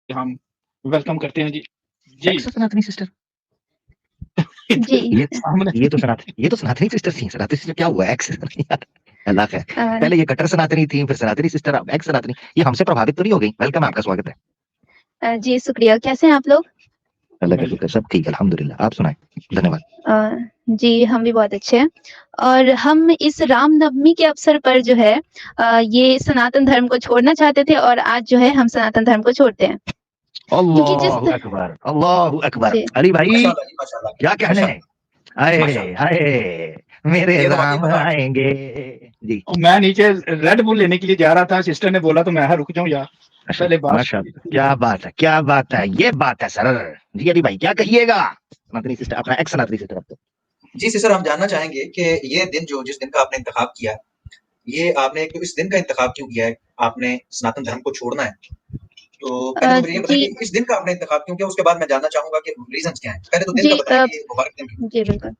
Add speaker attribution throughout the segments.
Speaker 1: हम वेलकम करते हैं जी। जी।
Speaker 2: एक्स सनातनी सिस्टर।
Speaker 3: जी।
Speaker 1: सामने
Speaker 2: ये तो सनातनी सिस्टर थी। सनातनी सिस्टर क्या हुआ? एक्स अल्लाह खैर।
Speaker 3: अ,
Speaker 2: पहले ये कट्टर सनातनी थी, फिर सनातनी सिस्टर, अब एक्स सनातनी। ये हमसे प्रभावित तो नहीं हो गई? वेलकम है, आपका स्वागत है।
Speaker 3: जी शुक्रिया। कैसे हैं आप लोग?
Speaker 2: अल्लाह का शुक्र, सब ठीक है, अल्हम्दुलिल्लाह। आप सुनाएं। धन्यवाद।
Speaker 3: जी, हम भी बहुत अच्छे हैं और हम इस रामनवमी के अवसर पर जो है ये सनातन धर्म को छोड़ना चाहते थे और आज जो है हम सनातन धर्म को छोड़ते हैं। क्योंकि जिस
Speaker 2: अल्लाहु अकबर, अल्लाहु अकबर।
Speaker 3: जी।
Speaker 2: अली भाई
Speaker 4: माशाल्लाह जी, माशाल्लाह।
Speaker 2: क्या कहने? हाय
Speaker 4: माशाल्लाह।
Speaker 2: हाय, मेरे
Speaker 4: ये तो वाक़ई
Speaker 2: राम
Speaker 4: मज़ा आ गया।
Speaker 2: आएंगे जी।
Speaker 1: मैं नीचे रेड बुल लेने के लिए जा रहा था, सिस्टर ने बोला तो मैं रुक जाऊं यार। पहले बात
Speaker 2: माशाल्लाह, क्या बात है, क्या बात है, ये बात है सर। जी अली भाई क्या कहिएगा? सनातनी सिस्टर, अपना एक्स सनातनी सिस्टर। अब तो
Speaker 4: जी सिस्टर, हम जानना चाहेंगे कि ये दिन जिस दिन का आपने इंतखाब किया, ये आपने इस दिन का इंतखाब क्यों किया है? आपने सनातन धर्म को छोड़ना है। तो पहले तो मुझे ये बताएं
Speaker 3: जी।
Speaker 4: कि इस दिन का आपने इंतखाब क्यों किया? उसके बाद मैं जानना चाहूँगा कि रीज़न्स क्या हैं? पहले तो दिन
Speaker 3: जी
Speaker 4: का बताएं कि ये मुबारक दिन क्यों?
Speaker 3: जी, बिल्कुल।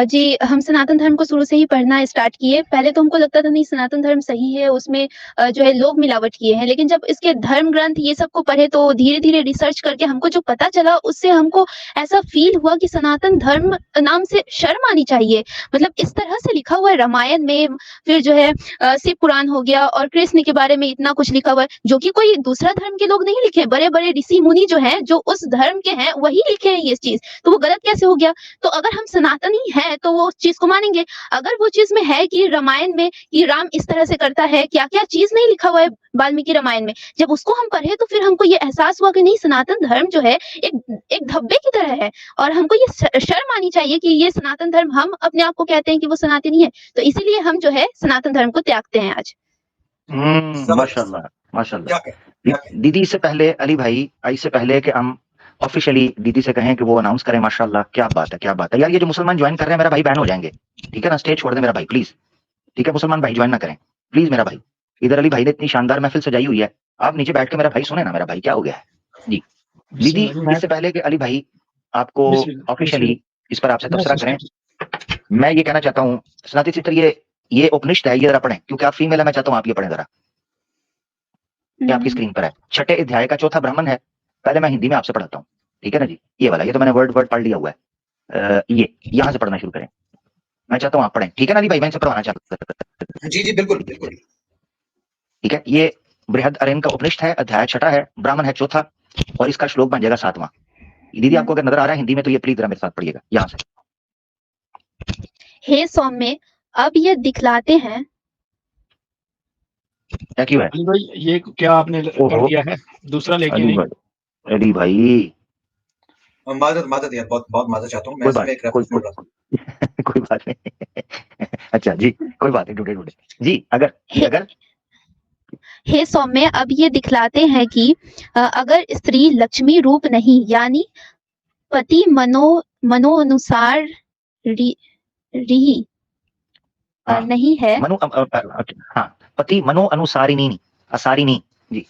Speaker 3: जी, हम सनातन धर्म को शुरू से ही पढ़ना स्टार्ट किए। पहले तो हमको लगता था नहीं सनातन धर्म सही है, उसमें जो है लोग मिलावट किए हैं। लेकिन जब इसके धर्म ग्रंथ ये सब को पढ़े तो धीरे-धीरे रिसर्च करके हमको जो पता चला उससे हमको ऐसा फ़ील हुआ कि सनातन धर्म नाम से शर्म आनी चाहिए। मतलब इस तरह से लिखा हुआ है रामायण में, फिर जो है शिव पुराण हो गया और कृष्ण के बारे में इतना कुछ लिखा हुआ है, जो कि कोई दूसरा धर्म के लोग नहीं लिखे हैं। बड़े-बड़े ऋषि-मुनि जो हैं, जो उस धर्म के हैं, वही लिखे हैं ये चीज़। तो वो गलत कैसे हो गया? तो अगर हम सनातनी हैं तो वो उस चीज़ को मानेंगे। अगर वो चीज़ में है कि रामायण में कि राम इस तरह से करता है, क्या-क्या चीज़ नहीं लिखा हुआ है वाल्मीकि रामायण में। जब उसको हम पढ़े तो फिर हमको ये एहसास हुआ कि नहीं सनातन धर्म जो है एक एक धब्बे की तरह है और हमको ये शर्म आनी चाहिए कि ये सनातन धर्म हम अपने आप को कहते हैं कि वो सनातनी है। तो इसीलिए हम जो है सनातन धर्म को त्यागते हैं आज।
Speaker 2: माशाल्लाह, माशाल्लाह।
Speaker 4: क्या कहें?
Speaker 2: दीदी से पहले अली भाई, इससे पहले कि हम ऑफिशियली दीदी से कहें कि वो अनाउंस करें, माशाल्लाह क्या बात है, क्या बात है। यार ये जो मुसलमान ज्वाइन कर रहे हैं मेरा भाई बहन हो जाएंगे, ठीक है ना? स्टेज छोड़ दे मेरा भाई प्लीज, ठीक है? मुसलमान भाई ज्वाइन ना करें प्लीज मेरा भाई। इधर अली भाई ने इतनी शानदार महफिल सजाई हुई है, आप नीचे बैठ के मेरा भाई सुने ना, मेरा भाई क्या हो गया है जी। दीदी इससे पहले कि अली भाई आपको ऑफिशियली इस पर आपसे तबसरा करें, मैं ये कहना चाहता हूँ सनातनी सिस्टर ये उपनिषद है, ये जरा पढ़ें क्योंकि आप फीमेल है, मैं चाहता हूँ आप ये पढ़ें जरा। ये आपकी स्क्रीन पर है, 6ठे अध्याय का 4था ब्राह्मण है। पहले मैं हिंदी में आपसे पढ़ाता हूँ, ठीक है ना जी? ये वाला, ये तो मैंने वर्ड पढ़ लिया हुआ है। ये यहाँ से पढ़ना शुरू करें, मैं चाहता हूँ आप पढ़ें, ठीक है ना अली भाई? मैं इनसे पढ़वाना चाहता हूँ।
Speaker 4: जी, जी, बिल्कुल, बिल्कुल।
Speaker 2: ठीक है, ये बृहद अरण्य का उपनिषद है, अध्याय 6ठा है, ब्राह्मण है 4था और इसका श्लोक बन जाएगा 7वां। दीदी आपको अगर नजर आ रहा है हिंदी में तो ये प्लीज जरा मेरे साथ पढ़िएगा यहाँ से।
Speaker 3: हे सौम्य, अब ये दिखलाते हैं।
Speaker 2: क्या क्यों है?
Speaker 1: अली भाई ये क्या आपने कर दिया है? दूसरा लेके नहीं?
Speaker 2: अली भाई
Speaker 4: माज़रत यार, बहुत माज़रत चाहता हूँ। मैं इसमें एक रेफरेंस ढूँढ रहा था।
Speaker 2: कोई बात नहीं। अच्छा जी, कोई बात नहीं, ढूंढे जी। अगर
Speaker 3: हे सौम्य, अब ये दिखलाते हैं कि अगर स्त्री लक्ष्मी रूप नहीं यानी पति मनो अनुसार नहीं है,
Speaker 2: हाँ, पति मनो अनुसारिणी असारिणी जी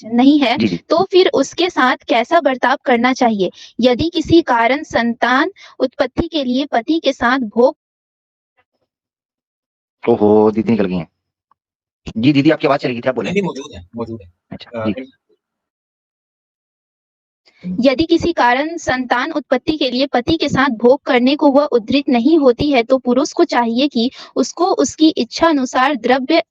Speaker 3: नहीं है
Speaker 2: जी।
Speaker 3: तो फिर उसके साथ कैसा बर्ताव करना चाहिए? यदि किसी कारण संतान उत्पत्ति के लिए पति के साथ भोग।
Speaker 2: ओहो दीदी निकल गई हैं जी। दीदी आपकी आवाज चली गई थी, आप बोले।
Speaker 4: नहीं, मौजूद है।
Speaker 2: अच्छा जी।
Speaker 3: यदि किसी कारण संतान उत्पत्ति के लिए पति के साथ भोग करने को वह उद्धृत नहीं होती है तो पुरुष को चाहिए कि उसको उसकी इच्छा अनुसार द्रव्य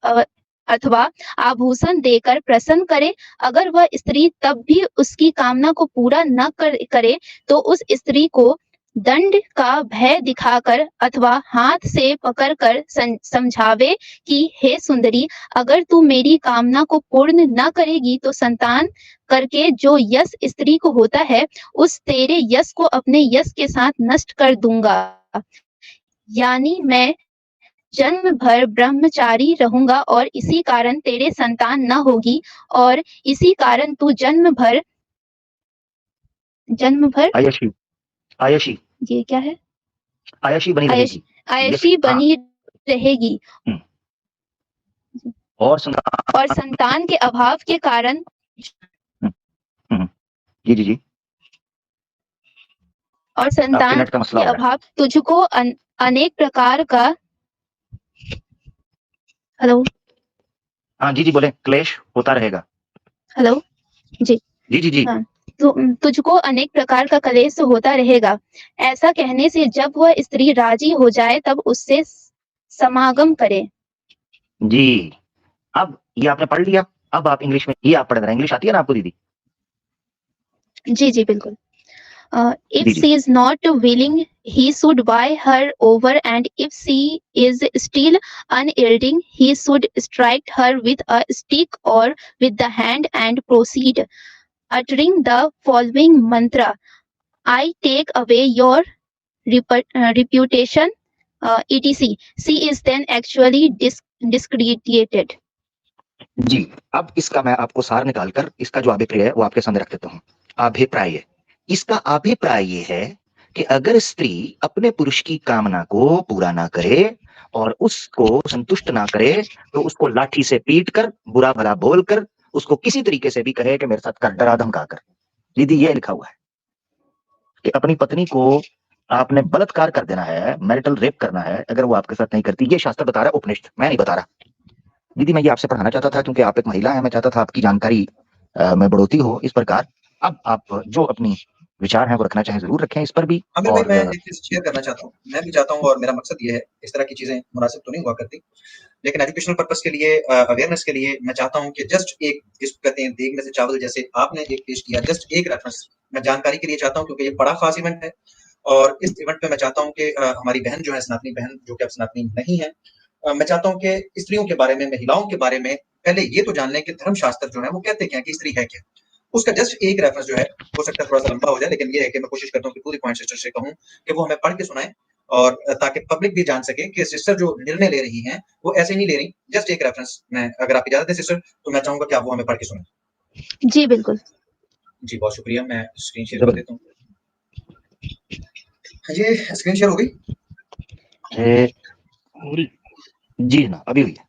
Speaker 3: अथवा आभूषण देकर प्रसन्न करे। अगर वह स्त्री तब भी उसकी कामना को पूरा न करे तो उस स्त्री को दंड का भय दिखाकर अथवा हाथ से पकड़कर समझावे कि हे सुंदरी, अगर तू मेरी कामना को पूर्ण न करेगी तो संतान करके जो यश स्त्री को होता है उस तेरे यश को अपने यश के साथ नष्ट कर दूंगा। यानी मैं जन्म भर ब्रह्मचारी रहूंगा और इसी कारण तेरे संतान न होगी और इसी कारण तू जन्म भर
Speaker 2: आयशी
Speaker 3: ये क्या है?
Speaker 2: आयशी बनी रहेगी।
Speaker 3: आयशी बनी रहेगी
Speaker 2: और
Speaker 3: संतान के अभाव के कारण
Speaker 2: जी
Speaker 3: और संतान के अभाव तुझको अनेक प्रकार का। हेलो।
Speaker 2: हाँ जी बोले, क्लेश होता रहेगा।
Speaker 3: हेलो। जी।
Speaker 2: जी, जी, जी।
Speaker 3: हाँ, तो तुझको अनेक प्रकार का कलेश होता रहेगा। ऐसा कहने से जब वह स्त्री राजी हो जाए तब उससे समागम करे।
Speaker 2: जी। अब ये आपने पढ़ लिया, अब आप इंग्लिश में ये आप पढ़ रहे हैं, इंग्लिश आती है ना आपको दीदी?
Speaker 3: जी, जी, बिल्कुल। If
Speaker 2: ji, ji.
Speaker 3: she is not willing, he should buy her over, and if she is still unyielding, he should strike her with a stick or with the hand and proceed, uttering the following mantra: I take away your reputation, etc. She is then actually discredited.
Speaker 2: जी, अब इसका मैं आपको सार निकाल कर इसका जो अभिप्राय है वो आपके सामने रख देता हूँ। अभिप्राय, इसका अभिप्राय ये है कि अगर स्त्री अपने पुरुष की कामना को पूरा ना करे और उसको संतुष्ट ना करे, तो उसको लाठी से पीट कर, बुरा भला बोलकर, उसको किसी तरीके से भी कहे कि मेरे साथ कर, डरा धमका कर। दीदी ये लिखा हुआ है कि अपनी पत्नी को आपने बलात्कार कर देना है, मैरिटल रेप करना है, अगर वो आपके साथ नहीं करती। ये शास्त्र बता रहा है, उपनिषद, मैं नहीं बता रहा। दीदी मैं ये आपसे पढ़ाना चाहता था क्योंकि आप एक महिला हैं, मैं चाहता था आपकी जानकारी में बढ़ोतरी हो इस प्रकार। अब आप जो अपनी विचार हैं वो रखना चाहें जरूर रखें इस पर भी।
Speaker 4: अमिर भाई,
Speaker 2: और
Speaker 4: मैं एक चीज़ शेयर करना चाहता हूँ। मैं भी चाहता हूँ और मेरा मकसद ये है, इस तरह की चीज़ें मुनासिब तो नहीं हुआ करती, लेकिन एजुकेशनल पर्पस के लिए, अवेयरनेस के लिए मैं चाहता हूँ कि जस्ट एक, जिसको कहते हैं देग में से चावल, जैसे आपने एक पेश किया, जस्ट एक रेफरेंस मैं जानकारी के लिए चाहता हूँ, क्योंकि ये बड़ा खास इवेंट है और इस इवेंट पे मैं चाहता हूँ कि हमारी बहन जो है, सनातनी बहन जो कि अब सनातनी नहीं है, मैं चाहता हूँ कि स्त्रियों के बारे में, महिलाओं के बारे में पहले ये तो जान लें कि धर्मशास्त्र जो है वो कहते क्या है कि स्त्री है क्या। उसका जस्ट एक रेफरेंस जो है, हो सकता है थोड़ा-सा लंबा हो जाए, लेकिन ये है कि मैं कोशिश करता हूँ कि पूरी पॉइंट सिस्टर से कहूँ कि वो हमें पढ़ के सुनाएँ और ताकि पब्लिक भी जान सके कि सिस्टर जो निर्णय ले रही हैं, वो ऐसे नहीं ले रही। जस्ट एक रेफरेंस मैं, अगर आप इजाज़त दें सिस्टर, तो मैं चाहूँगा कि आप वो हमें पढ़ के सुनाएँ।
Speaker 3: जी, बिल्कुल।
Speaker 4: जी, बहुत शुक्रिया। मैं स्क्रीन शेयर कर देता हूँ। हाँ जी, स्क्रीन शेयर हो गई?
Speaker 2: जी जनाब, अभी हुई है।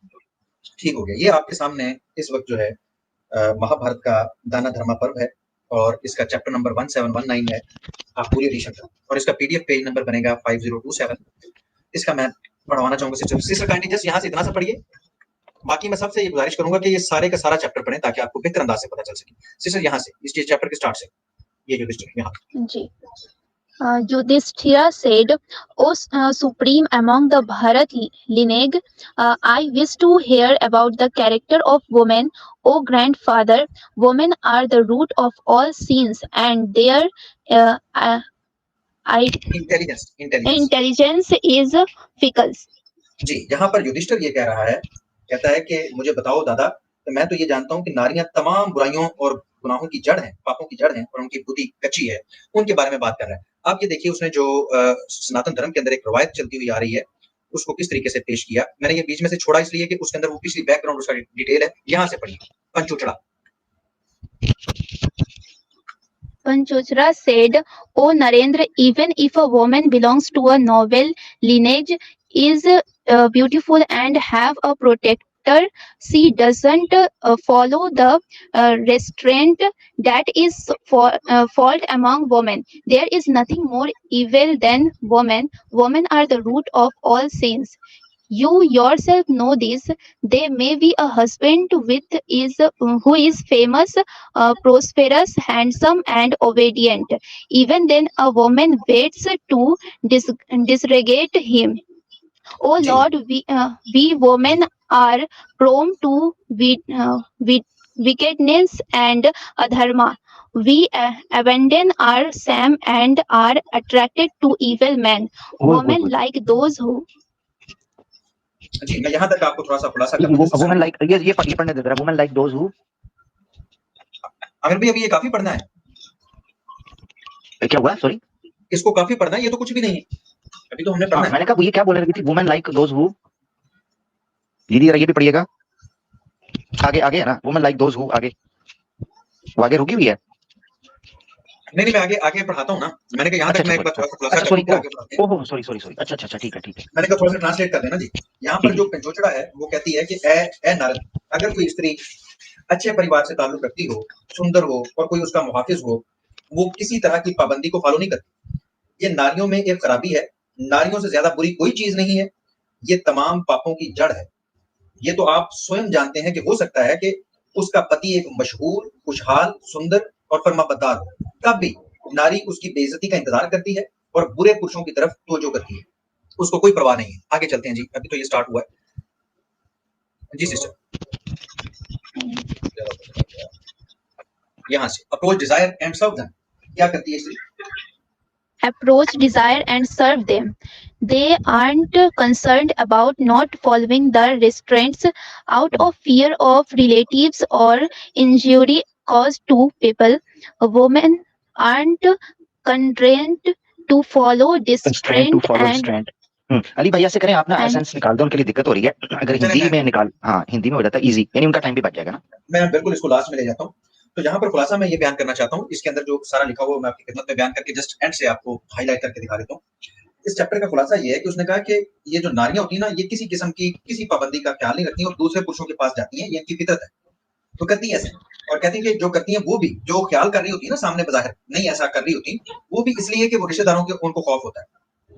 Speaker 4: ठीक हो गया। ये आपके सामने इस वक़्त जो है महाभारत का दाना धर्मा पर्व है और इसका चैप्टर नंबर 1719 है। आप पूरी एडिशन का, और इसका पीडीएफ पेज नंबर बनेगा 5027। इसका मैं पढ़वाना चाहूँगा सिस्टर। सिस्टर काइंडली जस्ट यहाँ से इतना सा पढ़िए। बाकी मैं सबसे ये गुज़ारिश करूँगा कि ये सारे का सारा चैप्टर पढ़ें ताकि आपको बेहतर अंदाज़ से पता चल सके। सिस्टर यहाँ से, इस चैप्टर के स्टार्ट से, ये जो लिस्ट है यहाँ।
Speaker 3: जी। Yudhishthira said, O supreme among the Bharat lineage, I wish to hear about the character of women. O grandfather, women are the root of all sins, and their intelligence is fickle.
Speaker 4: जी, यहाँ पर युधिष्ठिर ये कह रहा है, कहता है कि मुझे बताओ दादा, तो मैं तो ये जानता हूँ कि नारियाँ तमाम बुराइयों और गुनाहों की जड़ हैं, पापों की जड़ हैं और उनकी बुद्धि कच्ची है, उनके बारे में बात कर रहा है। अब ये देखिए, उसने जो सनातन धर्म के अंदर एक रवायत चलती हुई आ रही है, उसको किस तरीके से पेश किया। मैंने ये बीच में से छोड़ा इसलिए कि उसके अंदर वो पिछली बैकग्राउंड उसका डिटेल है। यहाँ से पढ़िए, पंचोचड़ा।
Speaker 3: Panchochra said, O Narendra, even if a woman belongs to a noble lineage, is beautiful and have a protector, she doesn't follow the restraint that is fault among women. There is nothing more evil than women. Women are the root of all sins. You yourself know this. There may be a husband who is famous, prosperous, handsome, and obedient. Even then, a woman waits to disregard him. Oh
Speaker 4: ji.
Speaker 3: Lord, we women are prone to wickedness and adharma. We abandon our shame and are attracted to evil men. Women like those who
Speaker 4: जी, मैं यहाँ तक आपको थोड़ा-सा खुलासा करना
Speaker 2: women like, ये पढ़ने दे रहा है, वुमेन लाइक दोज हु।
Speaker 4: अगर भी अभी ये काफ़ी पढ़ना है।
Speaker 2: क्या हुआ? सॉरी,
Speaker 4: इसको काफ़ी पढ़ना है, ये तो कुछ भी नहीं है। अभी तो हमने पढ़ना है।
Speaker 2: मैंने कहा ये क्या बोलने लगी थी, वुमेन लाइक दोज हु। दीदी जरा ये भी पढ़िएगा, आगे आगे है ना, वुमेन लाइक दोज हु, आगे वो आगे रुकी हुई है।
Speaker 4: नहीं, मैं आगे पढ़ाता हूँ ना। मैंने कहा यहाँ तक मैं एक बार थोड़ा-सा खुलासा कर दूँ, आगे बढ़ाते हैं।
Speaker 2: ओहो, सॉरी। अच्छा, ठीक है।
Speaker 4: मैंने कहा थोड़ा-सा ट्रांसलेट कर देना जी। यहाँ पर जो पंचोचड़ा है, वो कहती है कि ए नारद, अगर कोई स्त्री अच्छे परिवार से ताल्लुक रखती हो, सुंदर हो और कोई उसका मुहाफिज हो, वो किसी तरह की पाबंदी को फॉलो नहीं करती। ये नारियों में एक खराबी है। नारियों से ज़्यादा बुरी कोई चीज़ नहीं है। ये तमाम पापों की जड़ है। ये तो आप स्वयं जानते हैं कि हो सकता है कि उसका पति एक मशहूर, खुशहाल, सुंदर और फर्माबरदार हो, तब भी नारी उसकी बेइज्जती का इंतजार करती है और बुरे पुरुषों की तरफ तवज्जो करती है, उसको कोई परवाह नहीं है। आगे चलते हैं जी, अभी तो ये स्टार्ट हुआ है जी सिस्टर। यहाँ से approach desire and serve them, क्या करती है स्त्री?
Speaker 3: approach, desire, and serve them. They aren't concerned about not following the restraints out of fear of relatives or injury caused to people. Women aren't constrained to follow
Speaker 2: Constraint to
Speaker 3: restraint
Speaker 2: follow
Speaker 3: and
Speaker 2: restraint. Ali भैया से करें, आप ना
Speaker 3: and
Speaker 2: essence निकाल दो, उनके लिए दिक्कत हो रही है। अगर
Speaker 4: चलें,
Speaker 2: हिंदी में निकाल, हाँ हिंदी में हो जाता है इजी, यानी उनका टाइम भी बच जाएगा ना।
Speaker 4: मैं बिल्कुल इसको लास्ट में ले जाता हूँ। तो यहाँ पर खुलासा मैं ये बयान करना चाहता हूँ, इसके अंदर जो सारा लिखा हुआ मैं आपकी खिदमत में बयान करके जस्ट एंड से आपको हाईलाइट करके दिखा देता हूँ। इस चैप्टर का खुलासा ये है कि उसने कहा कि ये जो नारियां होती है ना, ये किसी किस्म की किसी पाबंदी का ख्याल नहीं रखती और दूसरे पुरुषों के पास जाती हैं, ये इनकी फितरत है। तो करती है ऐसे, और कहती है कि जो करती हैं वो भी जो ख्याल कर रही होती है ना सामने बज़ाहिर नहीं ऐसा कर रही होती, वो भी इसलिए कि वो रिश्तेदारों के उनको खौफ होता है।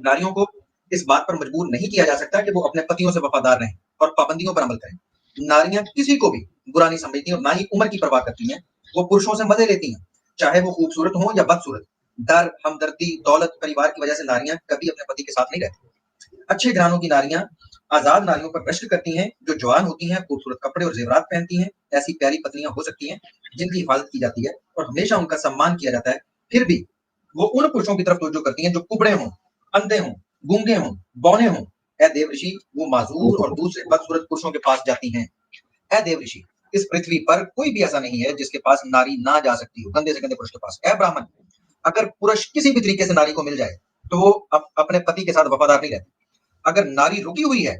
Speaker 4: नारियों को इस बात पर मजबूर नहीं किया जा सकता कि वो अपने पतियों से वफादार रहें और पाबंदियों पर अमल करें। नारियां किसी को भी बुरा नहीं समझती और ना ही उम्र की परवाह करती हैं। वो पुरुषों से मजे लेती हैं, चाहे वो खूबसूरत हो या बदसूरत। डर, हमदर्दी, दौलत, परिवार की वजह से नारियां कभी अपने पति के साथ नहीं रहती। अच्छे घरानों की नारियां आजाद नारियों पर रश्क करती हैं, जो जवान होती हैं, खूबसूरत कपड़े और जेवरात पहनती हैं। ऐसी प्यारी पत्नियां हो सकती हैं जिनकी हिफाजत की जाती है और हमेशा उनका सम्मान किया जाता है। फिर भी वो उन पुरुषों की तरफ तवज्जो करती हैं जो कुबड़े हों, अंधे हों, गूंगे हों, बौने हों। ए देवऋषि, वो माजूर और दूसरे बदसूरत पुरुषों के पास जाती हैं। ए देवऋषि, इस पृथ्वी पर कोई भी ऐसा नहीं है जिसके पास नारी ना जा सकती हो, गंदे से गंदे पुरुष के पास। ए ब्राह्मण, अगर पुरुष किसी भी तरीके से नारी को मिल जाए तो वो अपने पति के साथ वफादार नहीं रहती। अगर नारी रुकी हुई है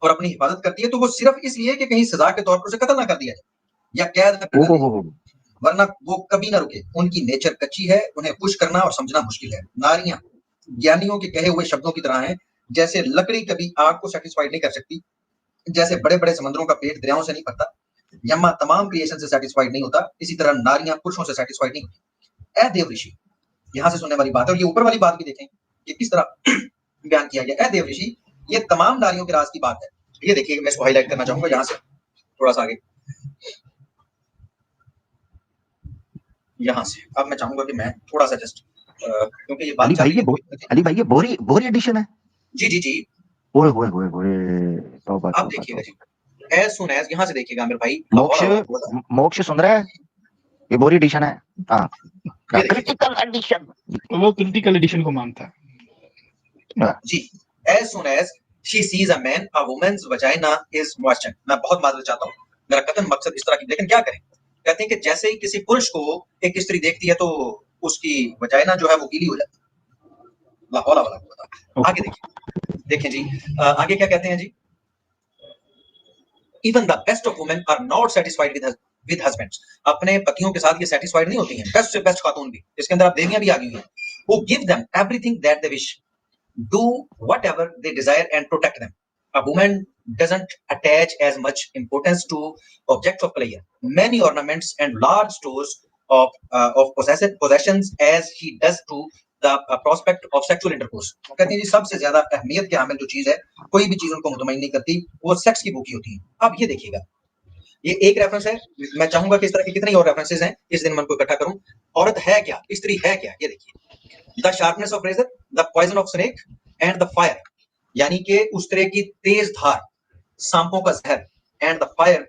Speaker 4: और अपनी हिफाजत करती है तो वो सिर्फ इसलिए कि कहीं सजा के तौर पर उसे कत्ल ना कर दिया जाए या कैद न कर दिया जाए, वरना वो कभी ना रुके। उनकी नेचर कच्ची है, उन्हें पुश करना और समझना मुश्किल है। नारियां ज्ञानियों के कहे हुए शब्दों की तरह हैं, जैसे लकड़ी कभी आग को सेटिस्फाइड नहीं कर सकती, जैसे बड़े बड़े समंदरों का पेट दरियाओं से नहीं भरता, यम्मा तमाम क्रिएशन से सेटिस्फाइड नहीं होता, इसी तरह नारियां पुरुषों से सेटिस्फाइड नहीं होती। ए देवऋषि, यहाँ से सुनने वाली बात है, और ये ऊपर वाली बात भी देखें कि किस तरह बयान किया गया। ए देवऋषि, ये तमाम नारियों के राज की बात है। ये देखिए, मैं इसको हाईलाइट करना चाहूंगा यहाँ से थोड़ा सा आगे, यहाँ से। अब मैं चाहूंगा कि मैं थोड़ा सा जस्ट क्योंकि ये बात
Speaker 2: अली भाई ये बोरी एडिशन है।
Speaker 4: जी जी जी,
Speaker 2: ओए
Speaker 4: अब देखिएगा जी, एज सुन एज, यहाँ से देखिएगा आमिर भाई,
Speaker 2: मोक्ष सुन रहा है, ये बोरी एडिशन है। हाँ, क्रिटिकल एडिशन,
Speaker 1: वो क्रिटिकल एडिशन को मानता है
Speaker 4: जी। As soon as she sees a man, a woman's vagina is moisture. मैं बहुत माजरत चाहता हूँ, मेरा कथन मकसद इस तरह की, लेकिन क्या करें, कहते हैं कि जैसे ही किसी पुरुष को एक स्त्री देखती है तो उसकी वजाइना जो है वो गीली हो जाती है। ला हौला वाला। आगे देखें जी, आगे क्या कहते हैं जी, even the best of women are not satisfied with husbands. अपने पतियों के साथ ये सेटिस्फाइड नहीं होती हैं, बेस्ट से बेस्ट खातून भी, इसके अंदर आप देवियां भी आ गई हैं। वो give them everything that they wish, do whatever they desire and protect them. A woman doesn't attach as much importance to objects of pleasure, many ornaments and large stores of possessions as she does to the prospect of sexual intercourse. कहते हैं जी, सबसे ज्यादा अहमियत के हामिल जो चीज है, कोई भी चीज उनको मुतमईन नहीं करती, वो सेक्स की भूखी होती है। अब ये देखिएगा, ये एक रेफरेंस है, मैं चाहूंगा कि इस तरह के कितने और रेफरेंसेस हैं, इस दिन मैं उनको इकट्ठा करूं। औरत है क्या, स्त्री है क्या, ये देखिए। The sharpness of razor, the poison of snake and the fire, यानी कि उस तरह की तेज धार, सांपों का जहर, and the fire,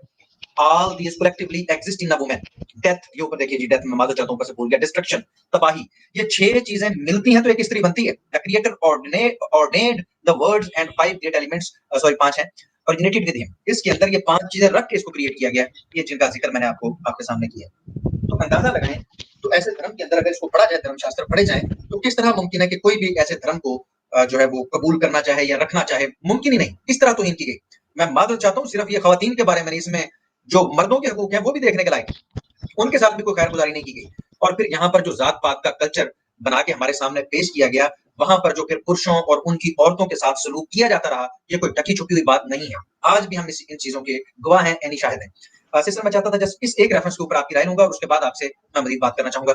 Speaker 4: all these collectively exist in a woman. Death, ये ऊपर देखिए जी, डेथ में मादर चाहता हूं, ऊपर से भूल गया, डिस्ट्रक्शन, तबाही, ये 6 चीजें मिलती हैं तो एक स्त्री बनती है। The creator ordained the words and 5 great elements, sorry 5 हैं, ओरिजिनेटेड विद हिम। इसके अंदर ये 5 चीजें रख के इसको क्रिएट किया गया, ये जिनका जिक्र मैंने आपके सामने किया। तो अंदाजा लगाएं, तो ऐसे धर्म के अंदर अगर इसको पढ़ा जाए, धर्मशास्त्र पढ़े जाए, तो किस तरह मुमकिन है कि कोई भी ऐसे धर्म को जो है वो कबूल करना चाहे या रखना चाहे, मुमकिन ही नहीं। इस तरह तो इनकी गई। मैं मादर चाहता हूँ, सिर्फ ये खवातीन के बारे में, इसमें जो मर्दों के हकूक हैं वो भी देखने के लायक, उनके साथ भी कोई खैर गुजारी नहीं की गई। और फिर यहाँ पर जो जात पात का कल्चर बना के हमारे सामने पेश किया गया, वहां पर जो फिर पुरुषों और उनकी औरतों के साथ सलूक किया जाता रहा, ये कोई ढकी छुपी हुई बात नहीं है। आज भी हम इन चीजों के गवाह हैं, यानी शाहिद हैं। सिस्टर, मैं चाहता था जस्ट इस एक रेफरेंस के ऊपर आपकी राय लूंगा और उसके बाद आपसे मैं मजीद बात करना चाहूंगा।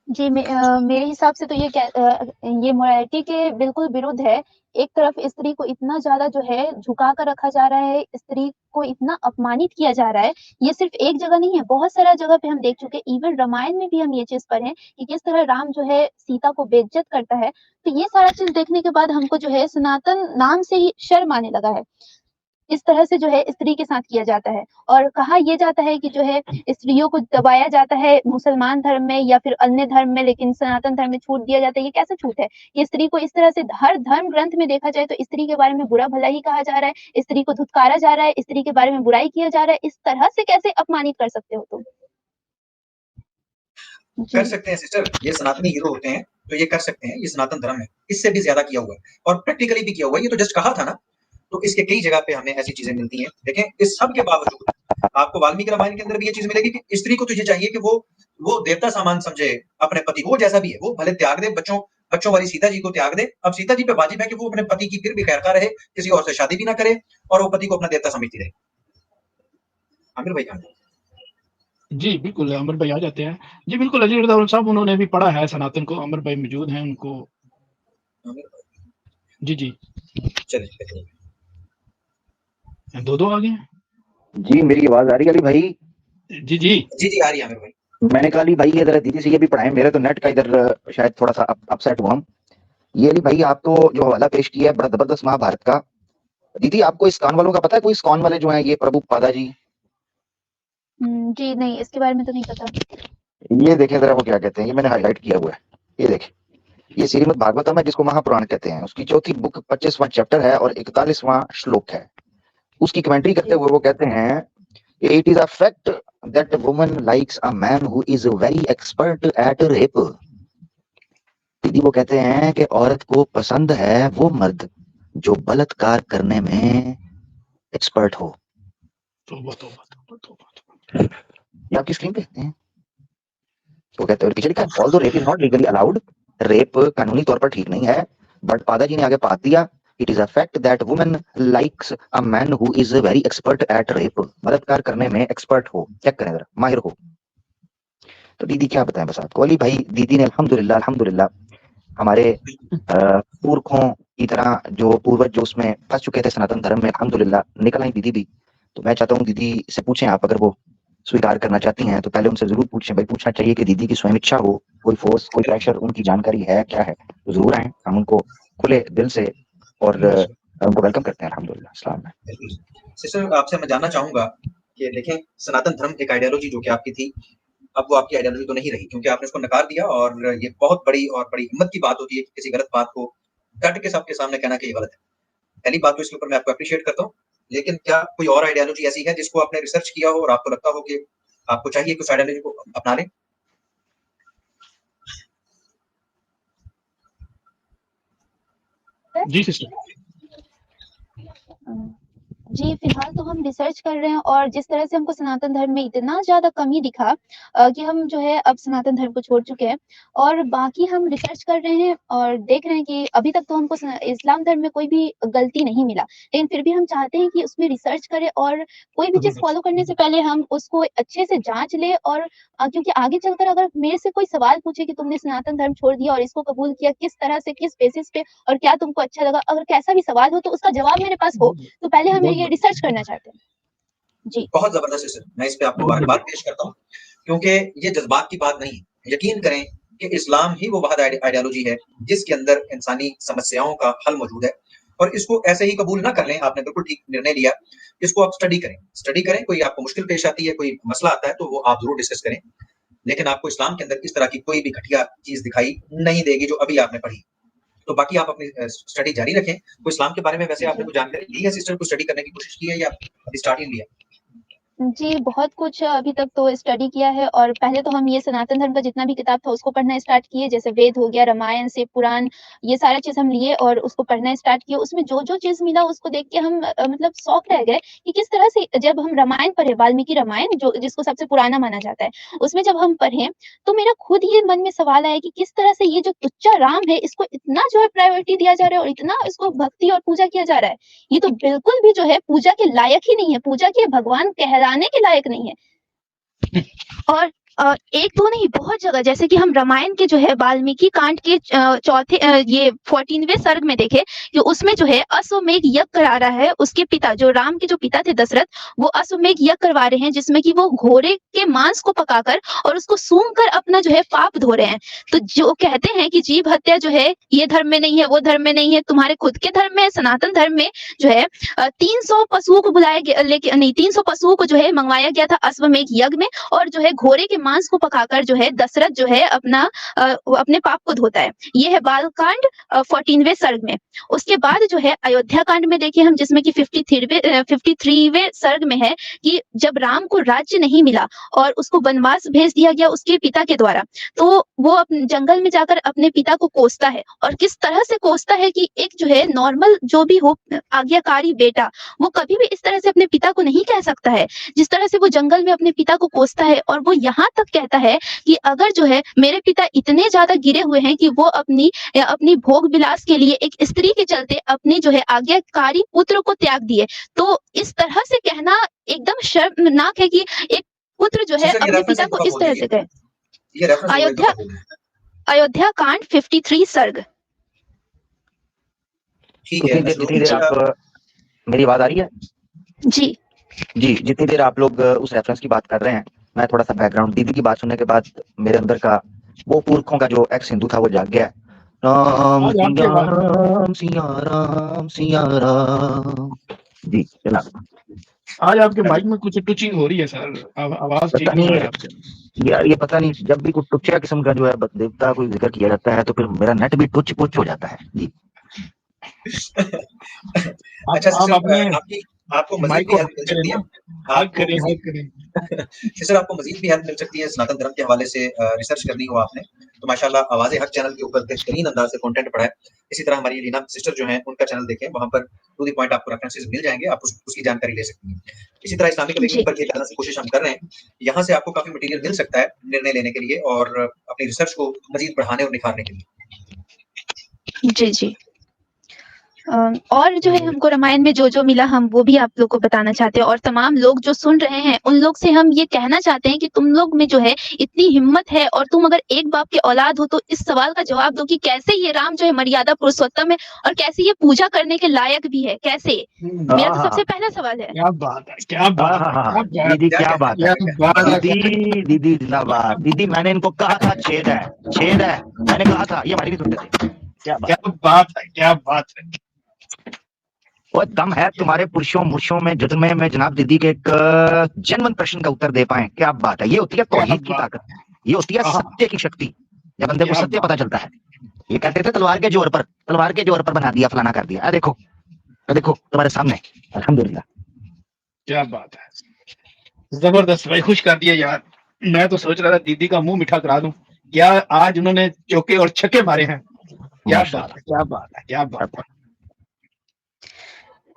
Speaker 3: जी, मेरे हिसाब से तो ये मोरालिटी के बिल्कुल विरुद्ध है एक तरफ स्त्री को इतना ज़्यादा जो है झुका कर रखा जा रहा है, स्त्री को इतना अपमानित किया जा रहा है, ये सिर्फ़ एक जगह नहीं है, बहुत सारा जगह पे हम देख चुके हैं। इवन रामायण में भी हम ये चीज़ पढ़े कि किस तरह राम जो है सीता को बेइज़्ज़त करता है। तो ये सारा चीज़ देखने के बाद हमको जो है सनातन नाम से ही शर्म आने लगा है। इस तरह से जो है स्त्री के साथ किया जाता है और कहा ये जाता है कि जो है स्त्रियों को दबाया जाता है मुसलमान धर्म में या फिर अन्य धर्म में, लेकिन सनातन धर्म में छूट दिया जाता है। ये कैसे छूट है? ये स्त्री को इस तरह से हर धर्म ग्रंथ में देखा जाए तो स्त्री के बारे में बुरा भला ही कहा जा रहा है, स्त्री को धुतकारा जा रहा है, स्त्री के बारे में बुराई किया जा रहा है। इस तरह से कैसे अपमानित कर सकते हो तुम?
Speaker 4: कर
Speaker 3: जी।
Speaker 4: सकते हैं सिस्टर, ये सनातनी हीरो होते हैं तो ये कर सकते हैं, ये सनातन धर्म है। इससे भी ज्यादा किया हुआ है और प्रैक्टिकली भी किया हुआ है। ये तो जस्ट कहा था ना, तो इसके कई जगह पे हमें ऐसी चीजें मिलती हैं। देखें, इस सब के बावजूद आपको वाल्मीकि रामायण के अंदर भी ये चीज मिलेगी कि स्त्री को तुझे चाहिए कि वो देवता सामान समझे अपने पति को, वो जैसा भी है, वो भले त्याग दे, बच्चों वाली सीता जी को त्याग दे। अब सीता जी पे वाजिब है कि वो अपने पति की फिर भी खैरखा रहे, किसी और से शादी भी ना करे और वो पति को अपना देवता समझती रहे। आमिर भाई कहाँ?
Speaker 1: जी, बिल्कुल, अमर भाई आ जाते हैं। जी, बिल्कुल, अली रज़ा साहब उन्होंने भी पढ़ा है सनातन को, अमर भाई मौजूद हैं उनको।
Speaker 4: आमिर
Speaker 1: जी, जी।
Speaker 4: चलिए,
Speaker 1: 2-2 आ गए हैं?
Speaker 2: जी, मेरी आवाज आ रही है अली भाई?
Speaker 1: जी, जी।
Speaker 4: जी, आ रही है आमिर भाई।
Speaker 2: मैंने कहा अली भाई ये जरा दीदी से ये भी पढ़ाएं, मेरे तो नेट का इधर शायद थोड़ा सा अपसेट हुआ हम। ये अली भाई आप तो जो हवाला पेश किया है बड़ा जबरदस्त महाभारत का। दीदी आपको इस्कॉन वालों का पता है? कोई इस्कॉन वाले जो हैं ये प्रभु पादा जी,
Speaker 3: जी नहीं, इसके बारे में तो नहीं पता।
Speaker 2: ये देखें जरा वो क्या कहते हैं, ये मैंने हाईलाइट किया हुआ है, ये देखें, ये श्रीमद् भागवतम है जिसको महापुराण कहते हैं, उसकी चौथी बुक 25वां चैप्टर है और 41वां श्लोक है। उसकी कमेंट्री करते हुए वो कहते हैं it is a fact that woman likes a man who is very expert at rape. दीदी वो कहते हैं कि औरत को पसंद है वो मर्द जो बलात्कार करने में एक्सपर्ट हो। ये आपकी स्क्रीन पे हैं। वो कहते हैं पीछे लिखा है although rape is not legally allowed, rape कानूनी तौर पर ठीक नहीं है, बट पादा जी ने आगे पात दिया it is a fact that woman likes a man who is very expert at rape, बलात्कार करने में एक्सपर्ट हो, चेक करें जरा, माहिर हो। तो दीदी क्या बताएं बस आपको। अली भाई दीदी ने अल्हम्दुलिल्लाह हमारे पुरखों की तरह जो पूर्वज जो उसमें फंस चुके थे सनातन धर्म में, अल्हम्दुलिल्लाह निकल आई दीदी भी। तो मैं चाहता हूँ दीदी से पूछें आप, अगर वो स्वीकार करना चाहती हैं तो पहले उनसे जरूर पूछें भाई, पूछना चाहिए कि दीदी की स्वयं इच्छा हो, कोई फोर्स कोई प्रेशर, उनकी जानकारी है क्या है, तो जरूर आए, हम उनको खुले दिल से और उनको वेलकम करते हैं। अल्हम्दुलिल्लाह। अस्सलाम वालेकुम।
Speaker 4: सिस्टर आपसे मैं जानना चाहूंगा कि देखें, सनातन धर्म एक आइडियोलॉजी जो कि आपकी थी, अब वो आपकी आइडियोलॉजी तो नहीं रही क्योंकि आपने उसको नकार दिया और ये बहुत बड़ी और बड़ी हिम्मत की बात होती है कि किसी गलत बात को डट के सबके सामने कहना कि ये गलत है। पहली बात तो इसके ऊपर मैं आपको अप्रिशिएट करता हूँ, लेकिन क्या कोई और आइडियोलॉजी ऐसी है जिसको आपने रिसर्च किया हो और आपको लगता हो कि आपको चाहिए कि उस आइडियोलॉजी को अपना लें?
Speaker 1: जी, सिस्टर।
Speaker 3: जी, फिलहाल तो हम रिसर्च कर रहे हैं और जिस तरह से हमको सनातन धर्म में इतना ज़्यादा कमी दिखा कि हम जो है अब सनातन धर्म को छोड़ चुके हैं और बाकी हम रिसर्च कर रहे हैं और देख रहे हैं कि अभी तक तो हमको इस्लाम धर्म में कोई भी गलती नहीं मिला। लेकिन फिर भी हम चाहते हैं कि उसमें रिसर्च करें और कोई भी चीज़ फ़ॉलो करने से पहले हम उसको अच्छे से जाँच लें और क्योंकि आगे चलकर अगर मेरे से कोई सवाल पूछे कि तुमने सनातन धर्म छोड़ दिया और इसको कबूल किया, किस तरह से, किस बेसिस पे और क्या तुमको अच्छा लगा? अगर कैसा भी सवाल हो तो उसका जवाब मेरे पास हो, तो पहले हम ये रिसर्च करना चाहते हैं। जी।
Speaker 4: बहुत जबरदस्त है सर, मैं इस पे आपको मुबारकबाद पेश करता हूँ क्योंकि ये जज्बात की बात नहीं है। यकीन करें कि इस्लाम ही वो वाहिद आइडियोलॉजी है जिसके अंदर इंसानी समस्याओं का हल मौजूद है और इसको ऐसे ही कबूल ना कर लें। आपने बिल्कुल ठीक निर्णय लिया, इसको आप स्टडी करें। कोई आपको मुश्किल पेश आती है, कोई मसला आता है तो वो आप जरूर डिस्कस करें, लेकिन आपको इस्लाम के अंदर इस तरह की कोई भी घटिया चीज दिखाई नहीं देगी जो अभी आपने पढ़ी। तो बाकी आप अपनी स्टडी जारी रखें। तो इस्लाम के बारे में वैसे आपने कुछ जानकारी ली है सिस्टर, को स्टडी करने की कोशिश की है या अभी स्टार्ट ही लिया?
Speaker 3: जी, बहुत कुछ अभी तक तो स्टडी किया है और पहले तो हम ये सनातन धर्म का जितना भी किताब था उसको पढ़ना स्टार्ट किए, जैसे वेद हो गया, रामायण से पुराण, ये सारा चीज़ हम लिए और उसको पढ़ना स्टार्ट किए। उसमें जो-जो चीज़ मिला उसको देख के हम मतलब शॉक रह गए कि किस तरह से जब हम रामायण पढ़े, वाल्मीकि रामायण जो जिसको सबसे पुराना माना जाता है, उसमें जब हम पढ़े, तो मेरा खुद ये मन में सवाल आया कि किस तरह से ये जो तुच्चा राम है, इसको इतना जो है प्रायोरिटी दिया जा रहा है और इतना इसको भक्ति और पूजा किया जा रहा है। ये तो बिल्कुल भी जो है पूजा के लायक ही नहीं है, पूजा के भगवान कहलाने के लायक नहीं है। और एक दो नहीं, बहुत जगह, जैसे कि हम रामायण के जो है वाल्मीकि कांड के चौथे ये 14वें सर्ग में देखें कि उसमें जो है अश्वमेध यज्ञ करा रहा है उसके पिता, जो राम के जो पिता थे दशरथ, वो अश्वमेध यज्ञ करवा रहे हैं जिसमें कि वो घोड़े के मांस को पकाकर और उसको सूंघ कर अपना जो है पाप धो रहे हैं। तो जो कहते हैं कि जीव हत्या जो है ये धर्म में नहीं है, वो धर्म में नहीं है, तुम्हारे खुद के धर्म में, सनातन धर्म में जो है 300 पशुओं को बुलाया गया, लेकिन नहीं, 300 पशुओं को जो है मंगवाया गया था अश्वमेध यज्ञ में, और जो है घोड़े के मांस को पकाकर जो है दशरथ जो है अपने पाप को धोता है। ये है बालकांड 14वें सर्ग में। उसके बाद जो है अयोध्या कांड में देखिए हम, जिसमें कि 53वें सर्ग में है कि जब राम को राज्य नहीं मिला और उसको वनवास भेज दिया गया उसके पिता के द्वारा, तो वो अपने जंगल में जाकर अपने पिता को कोसता है, और किस तरह से कोसता है कि एक जो है नॉर्मल जो भी हो आज्ञाकारी बेटा, वो कभी भी इस तरह से अपने पिता को नहीं कह सकता है जिस तरह से वो जंगल में अपने पिता को कोसता है। और वो यहाँ तक कहता है कि अगर जो है मेरे पिता इतने ज्यादा गिरे हुए हैं कि वो अपनी भोग विलास के लिए एक स्त्री के चलते अपने जो है आज्ञाकारी पुत्र को त्याग दिए, तो इस तरह से कहना एकदम शर्मनाक है कि एक पुत्र जो है अपने पिता को इस तरह से कहे। अयोध्या कांड 53 सर्ग।
Speaker 4: ठीक है,
Speaker 2: जितनी देर आप, मेरी आवाज आ रही है
Speaker 3: जी
Speaker 2: जी, जितनी देर आप लोग उस रेफरेंस की बात कर रहे हैं, मैं थोड़ा सा बैकग्राउंड, दीदी की बात सुनने के बाद मेरे अंदर का वो पुरखों का जो एक्स हिंदू था वो जाग गया। राम सिया राम सिया राम सिया राम। जी जनाब,
Speaker 1: आज आपके माइक में कुछ टचिंग हो रही है सर, आवाज ठीक नहीं है आपसे
Speaker 2: यार। ये पता नहीं, जब भी कुछ टुच्चा किस्म का जो है देवता कोई जिक्र किया जाता है तो फिर मेरा नेट भी टुच पुच हो जाता है जी।
Speaker 4: अच्छा
Speaker 1: आप अपने
Speaker 4: आपको मजीद
Speaker 1: माइक
Speaker 4: भी हेल्प मिल सकती है, आपको मजीद भी हेल्प मिल सकती है सनातन धर्म के हवाले से रिसर्च करनी हो आपने तो माशाल्लाह आवाज़े हक चैनल के ऊपर बेहतरीन अंदाज से कंटेंट पड़ा है। इसी तरह हमारी लीना सिस्टर जो हैं उनका चैनल देखें, वहां पर टू द पॉइंट आपको रेफरेंसेस मिल जाएंगे, आप उसकी जानकारी ले सकती हैं। इसी तरह इस्लामिक अवेकनिंग पर एक तरह से कोशिश हम कर रहे हैं, यहाँ से आपको काफी मटेरियल मिल सकता है निर्णय लेने के लिए और अपनी रिसर्च को मजीद बढ़ाने और निखारने के लिए।
Speaker 3: जी जी। और जो है हमको रामायण में जो मिला हम वो भी आप लोग को बताना चाहते हैं, और तमाम लोग जो सुन रहे हैं उन लोग से हम ये कहना चाहते हैं कि तुम लोग में जो है इतनी हिम्मत है और तुम अगर एक बाप के औलाद हो तो इस सवाल का जवाब दो कि कैसे ये राम जो है मर्यादा पुरुषोत्तम है और कैसे ये पूजा करने के लायक भी है, कैसे? मेरा तो सबसे पहला सवाल है।
Speaker 1: क्या बात है, क्या बात है
Speaker 2: दीदी, क्या बात है दीदी, जिंदाबाद दीदी। मैंने इनको कहा था छेद है, छेद है, मैंने कहा था, ये हमारी भी सुनते थे। क्या
Speaker 1: बात है, क्या बात है।
Speaker 2: और दम है तुम्हारे पुरुषों मुर्शों में जिसमें मैं जनाब दीदी के एक जेन्युइन प्रश्न का उत्तर दे पाए। क्या बात है, ये होती है तौहीद की ताकत, ये होती है सत्य की शक्ति, जब बंदे को सत्य पता चलता है। ये कहते थे तलवार के जोर पर बना दिया, फलाना कर दिया। देखो तुम्हारे सामने, अल्हम्दुलिल्लाह।
Speaker 1: क्या बात है, जबरदस्त भाई, खुश कर दिया यार। मैं तो सोच रहा था दीदी का मुंह मीठा करा दूं, क्या आज उन्होंने चौके और छक्के मारे हैं। क्या बात है, क्या बात है, क्या बात है।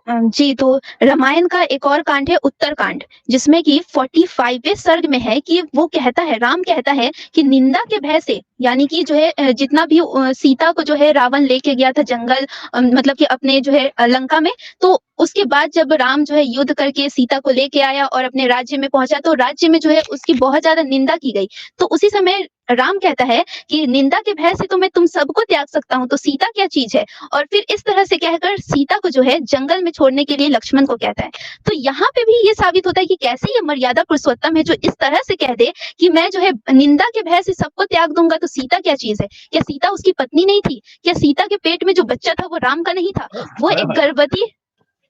Speaker 3: जी, तो रामायण का एक और कांड है उत्तरकांड, जिसमें कि 45वें सर्ग में है कि वो कहता है, राम कहता है कि निंदा के भय से, यानी कि जो है जितना भी सीता को जो है रावण लेके गया था जंगल, मतलब कि अपने जो है लंका में, तो उसके बाद जब राम जो है युद्ध करके सीता को लेके आया और अपने राज्य में पहुंचा तो राज्य में जो है उसकी बहुत ज्यादा निंदा की गई। तो उसी समय राम कहता है कि निंदा के भय से तो मैं तुम सबको त्याग सकता हूँ, तो सीता क्या चीज है? और फिर इस तरह से कहकर सीता को जो है जंगल में छोड़ने के लिए लक्ष्मण को कहता है। तो यहाँ पे भी ये साबित होता है कि कैसे ये मर्यादा पुरुषोत्तम है जो इस तरह से कह दे कि मैं जो है निंदा के भय से सबको त्याग दूंगा, तो सीता क्या चीज है? क्या सीता उसकी पत्नी नहीं थी? क्या सीता के पेट में जो बच्चा था वो राम का नहीं था? वो एक गर्भवती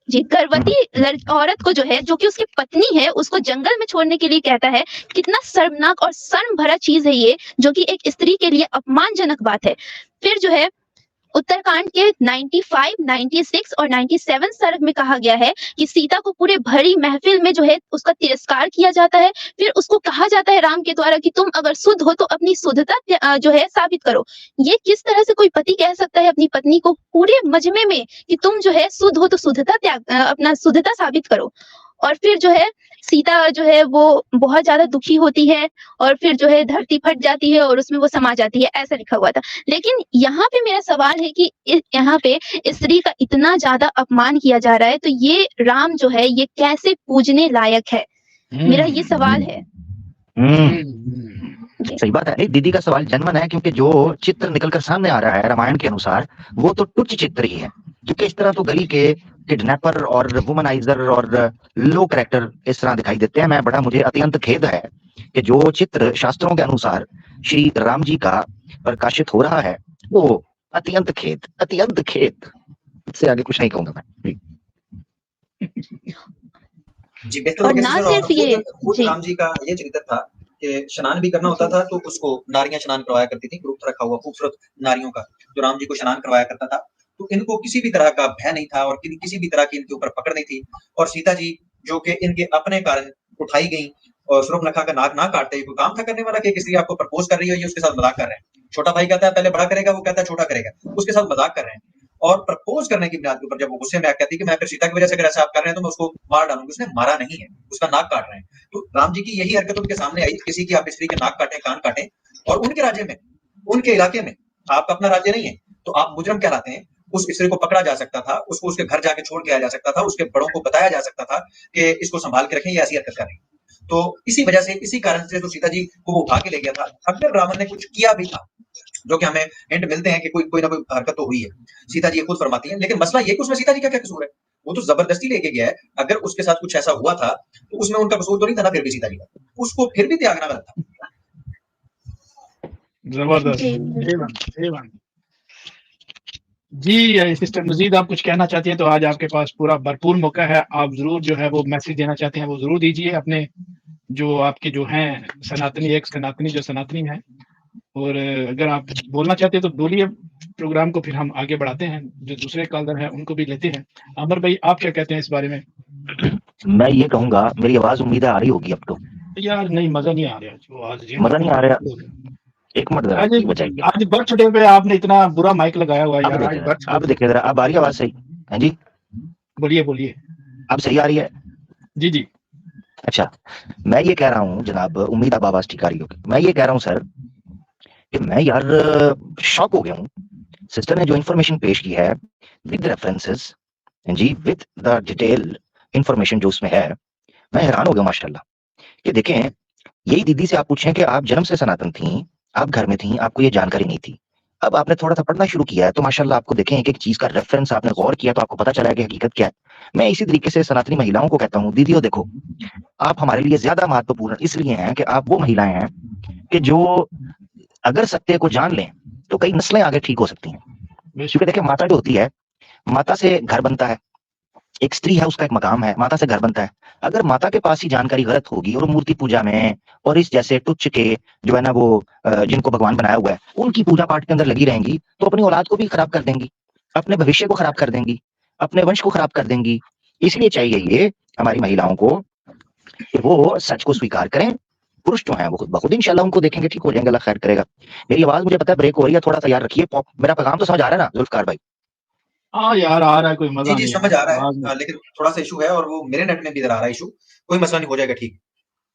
Speaker 3: औरत को जो है, जो कि उसकी पत्नी है, उसको जंगल में छोड़ने के लिए कहता है। कितना शर्मनाक और शर्म भरा चीज है ये, जो कि एक स्त्री के लिए अपमानजनक बात है। फिर जो है उत्तरकांड के 95, 96 और 97 सर्ग में कहा गया है कि सीता को पूरे भरी महफिल में जो है उसका तिरस्कार किया जाता है। फिर उसको कहा जाता है राम के द्वारा कि तुम अगर शुद्ध हो तो अपनी शुद्धता जो है साबित करो। ये किस तरह से कोई पति कह सकता है अपनी पत्नी को पूरे मजमे में कि तुम जो है शुद्ध हो तो अपना शुद्धता साबित करो। और फिर जो है सीता जो है वो बहुत ज्यादा दुखी होती है और फिर जो है धरती फट जाती है और उसमें वो समा जाती है, ऐसा लिखा हुआ था। लेकिन यहाँ पे मेरा सवाल है कि यहाँ पे स्त्री का इतना ज्यादा अपमान किया जा रहा है, तो ये राम जो है ये कैसे पूजने लायक है? मेरा ये सवाल है।
Speaker 2: सही बात है। नहीं, दीदी का सवाल जनमन है, क्योंकि जो चित्र निकलकर सामने आ रहा है रामायण के अनुसार, वो तो तुच्छ चित्र ही है। क्योंकि इस तरह तो गली के किडनैपर और वुमनाइजर और लो कैरेक्टर इस तरह दिखाई देते हैं। मुझे अत्यंत खेद है कि जो चित्र शास्त्रों के अनुसार श्री राम जी का प्रकाशित हो रहा है, वो अत्यंत खेद, अत्यंत खेद। इससे आगे कुछ नहीं कहूंगा मैं।
Speaker 4: जी, बेहतर
Speaker 3: और
Speaker 4: होगा
Speaker 3: ना
Speaker 4: सिस्टर।
Speaker 3: सिर्फ ये,
Speaker 4: खुद
Speaker 3: जी
Speaker 4: राम जी का ये चरित्र था कि स्नान भी करना होता था तो उसको नारियां स्नान करवाया करती थी, ग्रुप रखा हुआ खूबसूरत नारियों का, जो राम जी को स्नान करवाया करता था। तो इनको किसी भी तरह का भय नहीं था और किसी भी तरह की इनके ऊपर पकड़ नहीं थी। और सीता जी जो कि इनके अपने कारण उठाई गई और सूर्पनखा का नाक ना काटते ही कोई काम था करने वाला कि किसी आपको प्रपोज कर रही है, ये उसके साथ मजाक कर रहे हैं। छोटा भाई कहता है पहले बड़ा करेगा, वो कहता है छोटा करेगा, उसके साथ मजाक कर रहे हैं। और प्रपोज करने की बुनियाद के ऊपर जब वो गुस्से में आके कहती है कि मैं फिर सीता की वजह से अगर ऐसा आप कर रहे हैं तो मैं उसको मार डालूंगी, उसने मारा नहीं है, उसका नाक काट रहे हैं। तो राम जी की यही हरकत उनके सामने आई, किसी की आप स्त्री के नाक काटें, कान काटें, और उनके राज्य में, उनके इलाके में, आपका अपना राज्य नहीं है तो आप मुजरम कहलाते हैं। उस स्त्री को पकड़ा जा सकता था, उसको उसके घर जाके छोड़ के आया जा सकता था, उसके बड़ों को बताया जा सकता था कि इसको संभाल के रखें, ये ऐसी हरकत कर रही है। तो इसी वजह से, इसी कारण से तो सीता जी को वो उठा के ले गया था। अगर रावण ने कुछ किया भी था, जो कि हमें हिंट मिलते हैं कि कोई ना कोई हरकत तो हुई है, सीता जी ये खुद फरमाती हैं। लेकिन मसला ये कि उसमें सीता जी का क्या कसूर है? वो तो जबरदस्ती लेके गया है। अगर उसके साथ कुछ ऐसा हुआ था तो उसमें उनका कसूर तो नहीं था ना, फिर भी सीता जी का, उसको फिर भी त्यागना गलत था।
Speaker 1: जबरदस्त,
Speaker 3: जी
Speaker 1: सही बात। जी सिस्टर मजीद आप कुछ कहना चाहती हैं तो आज आपके पास पूरा भरपूर मौका है। आप जरूर जो है वो मैसेज देना चाहते हैं वो जरूर दीजिए अपने जो आपके जो हैं सनातनी, एक सनातनी जो सनातनी है। और अगर आप बोलना चाहते हैं तो बोलिए, प्रोग्राम को फिर हम आगे बढ़ाते हैं, जो दूसरे कॉलर हैं उनको भी लेते हैं। अमर भाई आप क्या कहते हैं इस बारे में?
Speaker 2: मैं ये कहूंगा, मेरी आवाज उम्मीद है आ रही होगी अब तो।
Speaker 1: यार नहीं, मजा नहीं आ रहा जो आज
Speaker 2: मजा नहीं आ रहा। एक मिनट जरा,
Speaker 1: आज
Speaker 2: एक बचाइए।
Speaker 1: आज बर्थडे पे आपने इतना बुरा माइक लगाया हुआ है
Speaker 2: अब
Speaker 1: यार। आज
Speaker 2: देखिए,
Speaker 1: बर्थडे,
Speaker 2: अब देखिए जरा, अब आ रही है आवाज सही? है जी,
Speaker 1: बोलिए बोलिए।
Speaker 2: अब सही आ रही है?
Speaker 1: जी जी।
Speaker 2: अच्छा, मैं ये कह रहा हूँ जनाब, उम्मीद अब आवाज ठीक आ रही होगी। मैं ये कह रहा हूँ सर कि मैं यार शॉक हो गया हूँ। सिस्टर ने जो इन्फॉर्मेशन पेश की है विद रेफरेंसेस जी, विद द डिटेल इन्फॉर्मेशन जो उसमें है, मैं हैरान हो गया माशाल्लाह। कि देखें, यही दीदी से आप पूछें कि आप जन्म से सनातन थी, आप घर में थी, आपको ये जानकारी नहीं थी। अब आपने थोड़ा सा पढ़ना शुरू किया है तो माशाल्लाह आपको देखें एक एक चीज का रेफरेंस आपने गौर किया तो आपको पता चला है कि हकीकत क्या है। मैं इसी तरीके से सनातनी महिलाओं को कहता हूँ, दीदियों देखो, आप हमारे लिए ज्यादा महत्वपूर्ण इसलिए हैं कि आप वो महिलाएं हैं कि जो अगर सत्य को जान लें तो कई नस्लें आगे ठीक हो सकती हैं। क्योंकि देखिए, माता जो होती है, माता से घर बनता है, एक स्त्री है उसका एक मकाम है, माता से घर बनता है। अगर माता के पास ही जानकारी गलत होगी और मूर्ति पूजा में और इस जैसे तुच्छ के जो है ना वो जिनको भगवान बनाया हुआ है उनकी पूजा पाठ के अंदर लगी रहेंगी तो अपनी औलाद को भी खराब कर देंगी, अपने भविष्य को खराब कर देंगी, अपने वंश को खराब कर देंगी। इसलिए चाहिए ये हमारी महिलाओं को कि वो सच को स्वीकार करें। पुरुष जो है वो खुद बखुद इंशाल्लाह उनको देखेंगे, ठीक हो जाएंगे, अल्लाह खैर करेगा। मेरी आवाज मुझे पता है ब्रेक हो रही है, थोड़ा सा यार रखिए। मेरा पैगाम तो समझ आ रहा है ना जुल्फकार भाई?
Speaker 1: हाँ यार आ रहा है, कोई मजा
Speaker 4: जी,
Speaker 1: नहीं
Speaker 4: समझ आ रहा
Speaker 1: आवाज में।
Speaker 4: है, लेकिन थोड़ा-सा इश्यू है और वो मेरे नेट में भी इधर आ रहा है इश्यू। कोई मसला नहीं, हो जाएगा ठीक।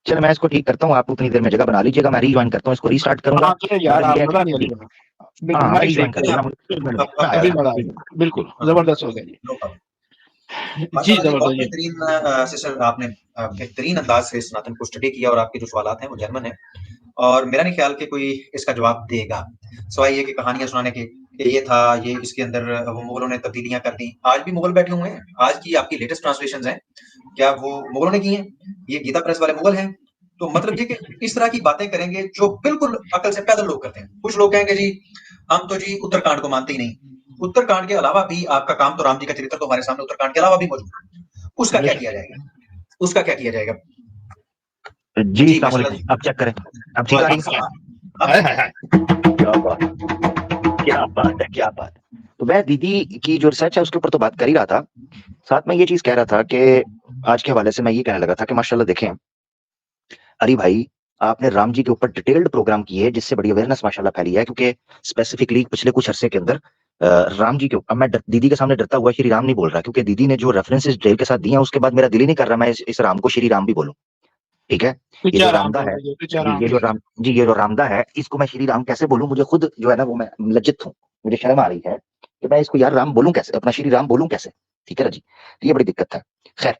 Speaker 2: चलो मैं इसको ठीक करता हूँ, आप उतनी देर में जगह बना लीजिएगा, मैं रीज्वाइन करता हूँ, इसको रीस्टार्ट करूंगा।
Speaker 1: हाँ चलिए यार,
Speaker 2: मतलब
Speaker 1: आप
Speaker 2: ये है
Speaker 1: मजा नहीं
Speaker 2: कि
Speaker 1: आएगा। बिल्कुल
Speaker 2: हाँ, मैं
Speaker 1: माइक सही
Speaker 2: रीज्वाइन कर
Speaker 1: करिए।
Speaker 2: लूंगा, मुझे 1 मिनट में
Speaker 4: अब
Speaker 1: अभी
Speaker 4: आया।
Speaker 1: मजा आएगा, बिल्कुल
Speaker 4: हाँ,
Speaker 1: जबरदस्त हो गया जी।
Speaker 4: No problem.
Speaker 1: जी
Speaker 4: माशाल्लाह जी, बहुत
Speaker 1: जबरदस्त जी।
Speaker 4: बेहतरीन सिस्टर आपने बेहतरीन अंदाज से सनातन को स्टडी किया और आपके जो सवालात हैं वो जेन्युइन हैं और मेरा नहीं ख्याल कि कोई इसका जवाब देगा। सिवाय ये कि कहानियाँ सुनाने के कि ये था, ये इसके अंदर वो मुगलों ने तब्दीलियाँ कर दी। आज भी मुगल बैठे हुए हैं, आज की आपकी लेटेस्ट ट्रांसलेशंस हैं, क्या वो मुगलों ने की हैं? ये गीता प्रेस वाले मुगल हैं? तो मतलब ये कि इस तरह की बातें करेंगे जो बिल्कुल अकल से पैदल लोग करते हैं। कुछ लोग कहेंगे जी, हम तो जी उत्तरकांड को मानते ही नहीं। उत्तरकांड के अलावा भी आपका काम तो राम जी का चरित्र तो हमारे सामने उत्तरकांड के अलावा भी मौजूद है। उसका क्या किया जाएगा? उसका क्या किया जाएगा?
Speaker 2: जी
Speaker 4: जी,
Speaker 2: अस्सलाम
Speaker 4: माशाल्लाह
Speaker 2: वालेकुम,
Speaker 4: जी।
Speaker 2: अब चेक करें, अब ठीक आ रही है?
Speaker 1: हाय हाय हाय।
Speaker 2: क्या बात, क्या बात है, क्या बात है। तो मैं दीदी की जो रिसर्च है उसके ऊपर तो बात कर ही रहा था, साथ में ये चीज कह रहा था कि आज के हवाले से मैं ये कहने लगा था कि माशाल्लाह देखें अली भाई, आपने राम जी के ऊपर डिटेल्ड प्रोग्राम किए जिससे बड़ी अवेयरनेस माशाल्लाह फैली है। क्योंकि स्पेसिफिकली पिछले कुछ अरसे के अंदर राम जी के ऊपर, अब मैं दीदी के सामने डरता हुआ श्री राम नहीं बोल रहा क्योंकि दीदी ने जो रेफरेंसेस डिटेल के साथ दिए हैं उसके बाद मेरा दिल ही नहीं कर रहा मैं इस राम को श्री राम भी बोलूं। ठीक है, ये जो रामदा है जी, ये जो रामदा है इसको मैं श्री राम कैसे बोलूं? मुझे खुद जो है ना वो मैं लज्जित हूँ, मुझे शर्म आ रही है कि मैं इसको यार राम बोलूं कैसे, अपना श्री राम बोलूं कैसे? ठीक है ना जी, तो ये बड़ी दिक्कत है। खैर,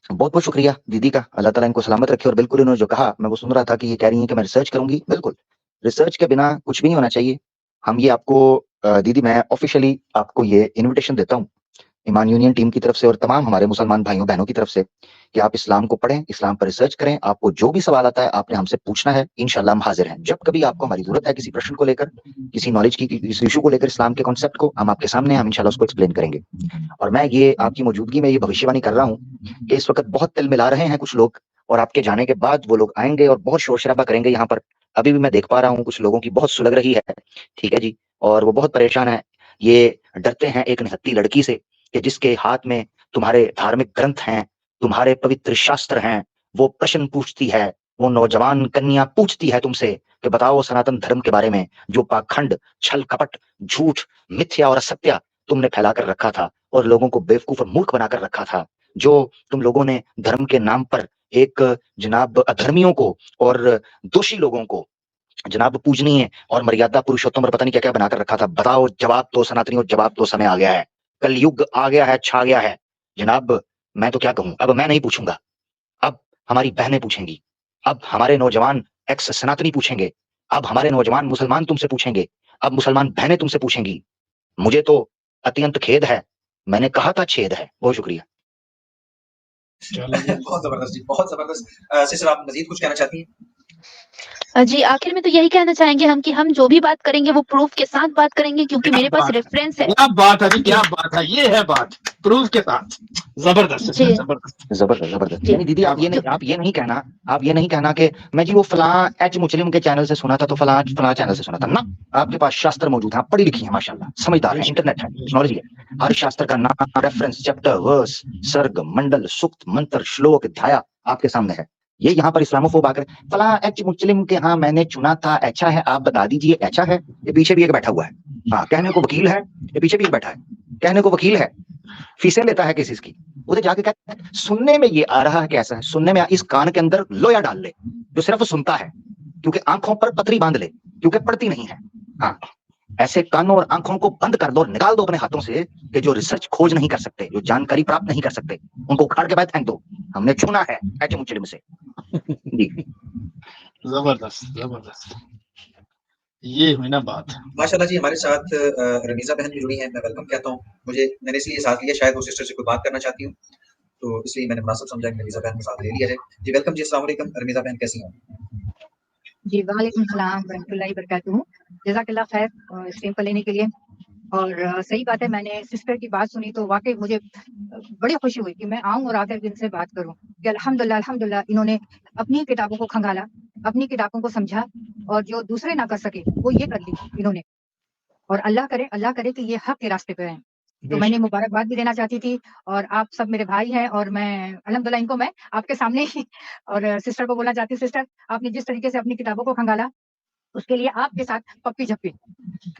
Speaker 2: बहुत बहुत शुक्रिया दीदी का, अल्लाह ताला इनको सलामत रखे। और बिल्कुल इन्होंने जो कहा मैं वो सुन रहा था कि ये कह रही हैं कि मैं रिसर्च करूंगी। बिल्कुल, रिसर्च के बिना कुछ भी नहीं होना चाहिए। हम ये आपको दीदी मैं ऑफिशियली आपको ये इनविटेशन देता हूँ ईमान यूनियन टीम की तरफ से और तमाम हमारे मुसलमान भाइयों बहनों की तरफ से कि आप इस्लाम को पढ़ें, इस्लाम पर रिसर्च करें। आपको जो भी सवाल आता है आपने हमसे पूछना है, इंशाल्लाह हम हाजिर हैं। जब कभी आपको हमारी जरूरत है किसी प्रश्न को लेकर, किसी नॉलेज की, किसी इशू को लेकर, इस्लाम के कॉन्सेप्ट को, हम आपके सामने हैं, हम इंशाल्लाह उसको एक्सप्लेन करेंगे। और मैं ये आपकी मौजूदगी में ये भविष्यवाणी कर रहा हूँ कि इस वक्त बहुत तिल मिला रहे हैं कुछ लोग, और आपके जाने के बाद वो लोग आएंगे और बहुत शोर शराबा करेंगे यहाँ पर। अभी भी मैं देख पा रहा हूँ कुछ लोगों की बहुत सुलग रही है, ठीक है जी, और वो बहुत परेशान है। ये डरते हैं एक निहत्ती लड़की से कि जिसके हाथ में तुम्हारे धार्मिक ग्रंथ हैं, तुम्हारे पवित्र शास्त्र हैं। वो प्रश्न पूछती है, वो नौजवान कन्या पूछती है तुमसे कि बताओ सनातन धर्म के बारे में जो पाखंड, छल कपट, झूठ, मिथ्या और असत्य तुमने फैला कर रखा था और लोगों को बेवकूफ और मूर्ख बनाकर रखा था, जो तुम लोगों ने धर्म के नाम पर एक जनाब अधर्मियों को और दोषी लोगों को जनाब पूजनीय और मर्यादा पुरुषोत्तम और पता नहीं क्या क्या बनाकर रखा था। बताओ, जवाब दो सनातनियों, जवाब दो। समय आ गया है, कलयुग आ गया है, छा गया है जनाब। मैं तो क्या कहूं, अब मैं नहीं पूछूंगा, अब हमारी बहनें पूछेंगी, अब हमारे नौजवान एक्स सनातनी पूछेंगे, अब हमारे नौजवान मुसलमान तुमसे पूछेंगे, अब मुसलमान बहनें तुमसे पूछेंगी। मुझे तो अत्यंत खेद है, मैंने कहा था छेद है। बहुत शुक्रिया।
Speaker 1: चलो जी।
Speaker 4: बहुत जबरदस्त जी, बहुत जबरदस्त। सिस्टर आप मजीद कुछ कहना चाहती हैं?
Speaker 3: जी, आखिर में तो यही कहना चाहेंगे हम कि हम जो भी बात करेंगे वो प्रूफ के साथ बात करेंगे, क्योंकि
Speaker 1: क्या
Speaker 3: मेरे पास
Speaker 1: बात है,
Speaker 3: रेफरेंस है।
Speaker 1: क्या बात है जी, क्या बात है, ये है बात, प्रूफ के साथ। जबरदस्त
Speaker 3: जी।
Speaker 1: है, जबरदस्त।
Speaker 2: जबरदस्त जबरदस्त।
Speaker 3: जी।
Speaker 2: यानी दीदी आप ये नहीं कहना, आप ये नहीं कहना कि मैं जी वो फलां एच मुस्लिम के चैनल से सुना था, तो फलां चैनल से सुना था ना। आपके पास शास्त्र मौजूद है, आप पढ़ी लिखी हैं माशाल्लाह, समझदार हैं, इंटरनेट है, टेक्नोलॉजी है। हर शास्त्र का नाम, रेफरेंस, चैप्टर, वर्स, सर्ग, मंडल, सूक्त, मंत्र, श्लोक, अध्याय आपके सामने है। ये यहाँ पर इस्लामोफोब आकर फलां एच मुस्लिम के हाँ मैंने चुना था, अच्छा है, आप बता दीजिए अच्छा है। ये पीछे भी एक बैठा हुआ है, हाँ कहने को वकील है, ये पीछे भी एक बैठा है, कहने को वकील है, फीसें लेता है केसेस की। उधर जाके कहता है सुनने में ये आ रहा है, कैसा है सुनने में, इस कान के अंदर लोया डाल ले जो सिर्फ सुनता है, क्योंकि आंखों पर पतरी बांध ले क्योंकि पढ़ती नहीं है। हाँ, ऐसे कानों और आंखों को बंद कर दो और निकाल दो अपने हाथों से कि जो रिसर्च खोज नहीं कर सकते, जो जानकारी प्राप्त नहीं कर सकते, उनको उखाड़ के बाद फेंक दो। हमने चुना है एच मुस्लिम से जी।
Speaker 1: जबरदस्त जबरदस्त, ये हुई ना बात।
Speaker 4: माशाल्लाह जी, हमारे साथ रमीज़ा बहन भी जुड़ी हैं, मैं वेलकम कहता हूँ। मैंने इसलिए साथ लिया, शायद वो सिस्टर से कोई बात करना चाहती हूँ, तो इसलिए मैंने मुनासिब समझा कि रमीज़ा बहन को साथ ले लिया जाए। जी वेलकम जी, अस्सलाम वालेकुम। रमीज़ा बहन कैसी हैं?
Speaker 5: जी, वालेकुम सलाम रहमतुल्लाहि बरकातहू। जज़ाकल्लाह खैर स्ट्रीम पर लेने के लिए। और सही बात है, मैंने सिस्टर की बात सुनी तो वाक़ई मुझे बड़ी खुशी हुई कि मैं आऊँ और आकर इनसे बात करूँ कि अल्हम्दुलिल्लाह अल्हम्दुलिल्लाह इन्होंने अपनी किताबों को खंगाला, अपनी किताबों को समझा, और जो दूसरे ना कर सके वो ये कर ली इन्होंने। और अल्लाह करे कि ये हक़ के रास्ते पे रहें। तो मैंने मुबारकबाद भी देना चाहती थी, और आप सब मेरे भाई हैं, और मैं अल्हम्दुलिल्लाह इनको मैं आपके सामने ही और सिस्टर को बोलना चाहती हूँ, सिस्टर आपने जिस तरीके से अपनी किताबों को खंगाला उसके लिए आपके साथ पप्पी झप्पी।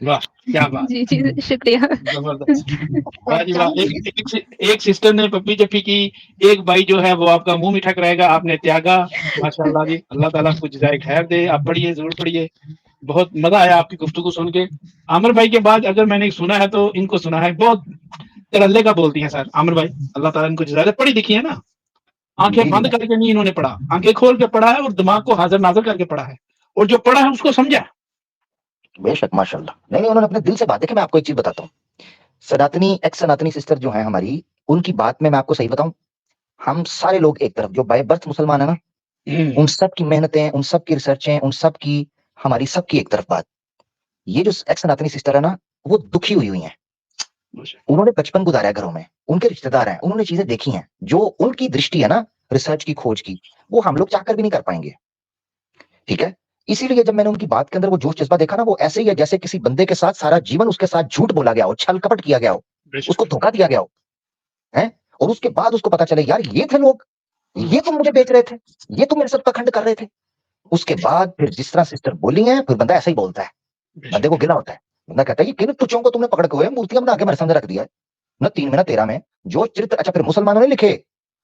Speaker 1: वाह क्या बात,
Speaker 3: जी, जी, शुक्रिया।
Speaker 1: जबरदस्त। वाह
Speaker 5: और
Speaker 1: जी वाह,
Speaker 5: चाहूँगी
Speaker 1: एक सिस्टर ने पप्पी जप्पी की, एक भाई जो है वो आपका मुंह मीठा कराएगा, आपने त्यागा। माशाल्लाह जी, अल्लाह ताला आपको जज़ाए खैर दे। आप पढ़िए, जरूर पढ़िए, बहुत मजा आया आपकी गुफ्तगू सुन के। आमिर भाई के बाद अगर मैंने सुना है तो इनको सुना है, बहुत तरल्ले का बोलती हैं सर आमिर भाई, अल्लाह ताला इनको जज़ाए। पढ़ी लिखी है ना, आंखें
Speaker 2: जी,
Speaker 1: बंद
Speaker 2: जी।
Speaker 1: करके नहीं इन्होंने पढ़ा, आंखें खोल के पढ़ा है और दिमाग को हाजिर नाजिर करके पढ़ा है, और जो पढ़ा है उसको समझा।
Speaker 2: बेशक माशाल्लाह। नहीं उन्होंने अपने दिल से बात। देखिए मैं आपको एक चीज बताता हूँ, सनातनी एक्स सनातनी सिस्टर जो है हमारी, उनकी बात में मैं आपको सही बताऊं, हम सारे लोग एक तरफ जो बाय बर्थ मुसलमान है ना, उन सब की मेहनतें, उन सब की रिसर्चें, उन सब की, हमारी सब की एक तरफ बात। ये जो एक्स सनातनी सिस्टर है ना, वो दुखी हुई हैं, उन्होंने बचपन गुजारा है घरों में, उनके रिश्तेदार हैं, उन्होंने चीजें देखी हैं, जो उनकी दृष्टि है ना रिसर्च की, खोज की, वो हम लोग चाहकर भी नहीं कर पाएंगे, ठीक है। इसीलिए जब मैंने उनकी बात के अंदर वो जोश जज्बा देखा ना, वो ऐसे ही है जैसे किसी बंदे के साथ सारा जीवन उसके साथ झूठ बोला गया हो, छल कपट किया गया हो, उसको धोखा दिया गया हो, है, और उसके बाद उसको पता चले यार ये थे लोग, ये तुम मुझे बेच रहे थे, ये तुम मेरे साथ पखंड कर रहे थे। उसके बाद फिर जिस तरह सिस्टर बोली है, फिर बंदा ऐसा ही बोलता है, बंदे को गिला होता है, बंदा कहता है ये किन तुच्चों को तुमने पकड़ के हुए मूर्तियां बना के मेरे सामने रख दिया है, न 3 में न 13 में जो चरित्र। अच्छा फिर मुसलमानों ने लिखे,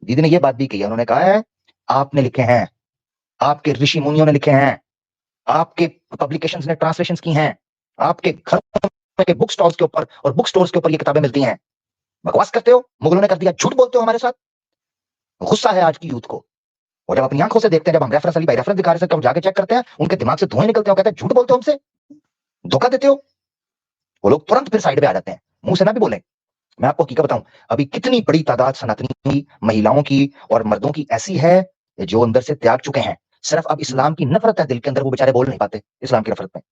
Speaker 2: दीदी ने ये बात भी कही है, उन्होंने कहा है आपने लिखे हैं, आपके ऋषि मुनियों ने लिखे हैं, आपके पब्लिकेशंस ने ट्रांसलेशंस की हैं, आपके घर के बुक स्टॉल्स के ऊपर और बुक स्टोर्स के ऊपर ये किताबें मिलती हैं। बकवास करते हो, मुगलों ने कर दिया, झूठ बोलते हो हमारे साथ। गुस्सा है आज की यूथ को। और जब अपनी आंखों से देखते हैं, जब हम रेफरेंस अली भाई रेफरेंस दिखा रहे थे, हम जाके चेक करते हैं, उनके दिमाग से धुएं निकलते हैं, कहते हैं झूठ बोलते हो हमसे, धोखा देते हो। वो लोग तुरंत फिर साइड पे आ जाते हैं, मुंह से ना भी बोले। मैं आपको हकीकत बताऊं, अभी कितनी बड़ी तादाद सनातनी महिलाओं की और मर्दों की ऐसी है जो अंदर से त्याग चुके हैं, सिर्फ अब इस्लाम की नफरत है दिल के अंदर, वो बेचारे बोल नहीं पाते इस्लाम की नफरत में।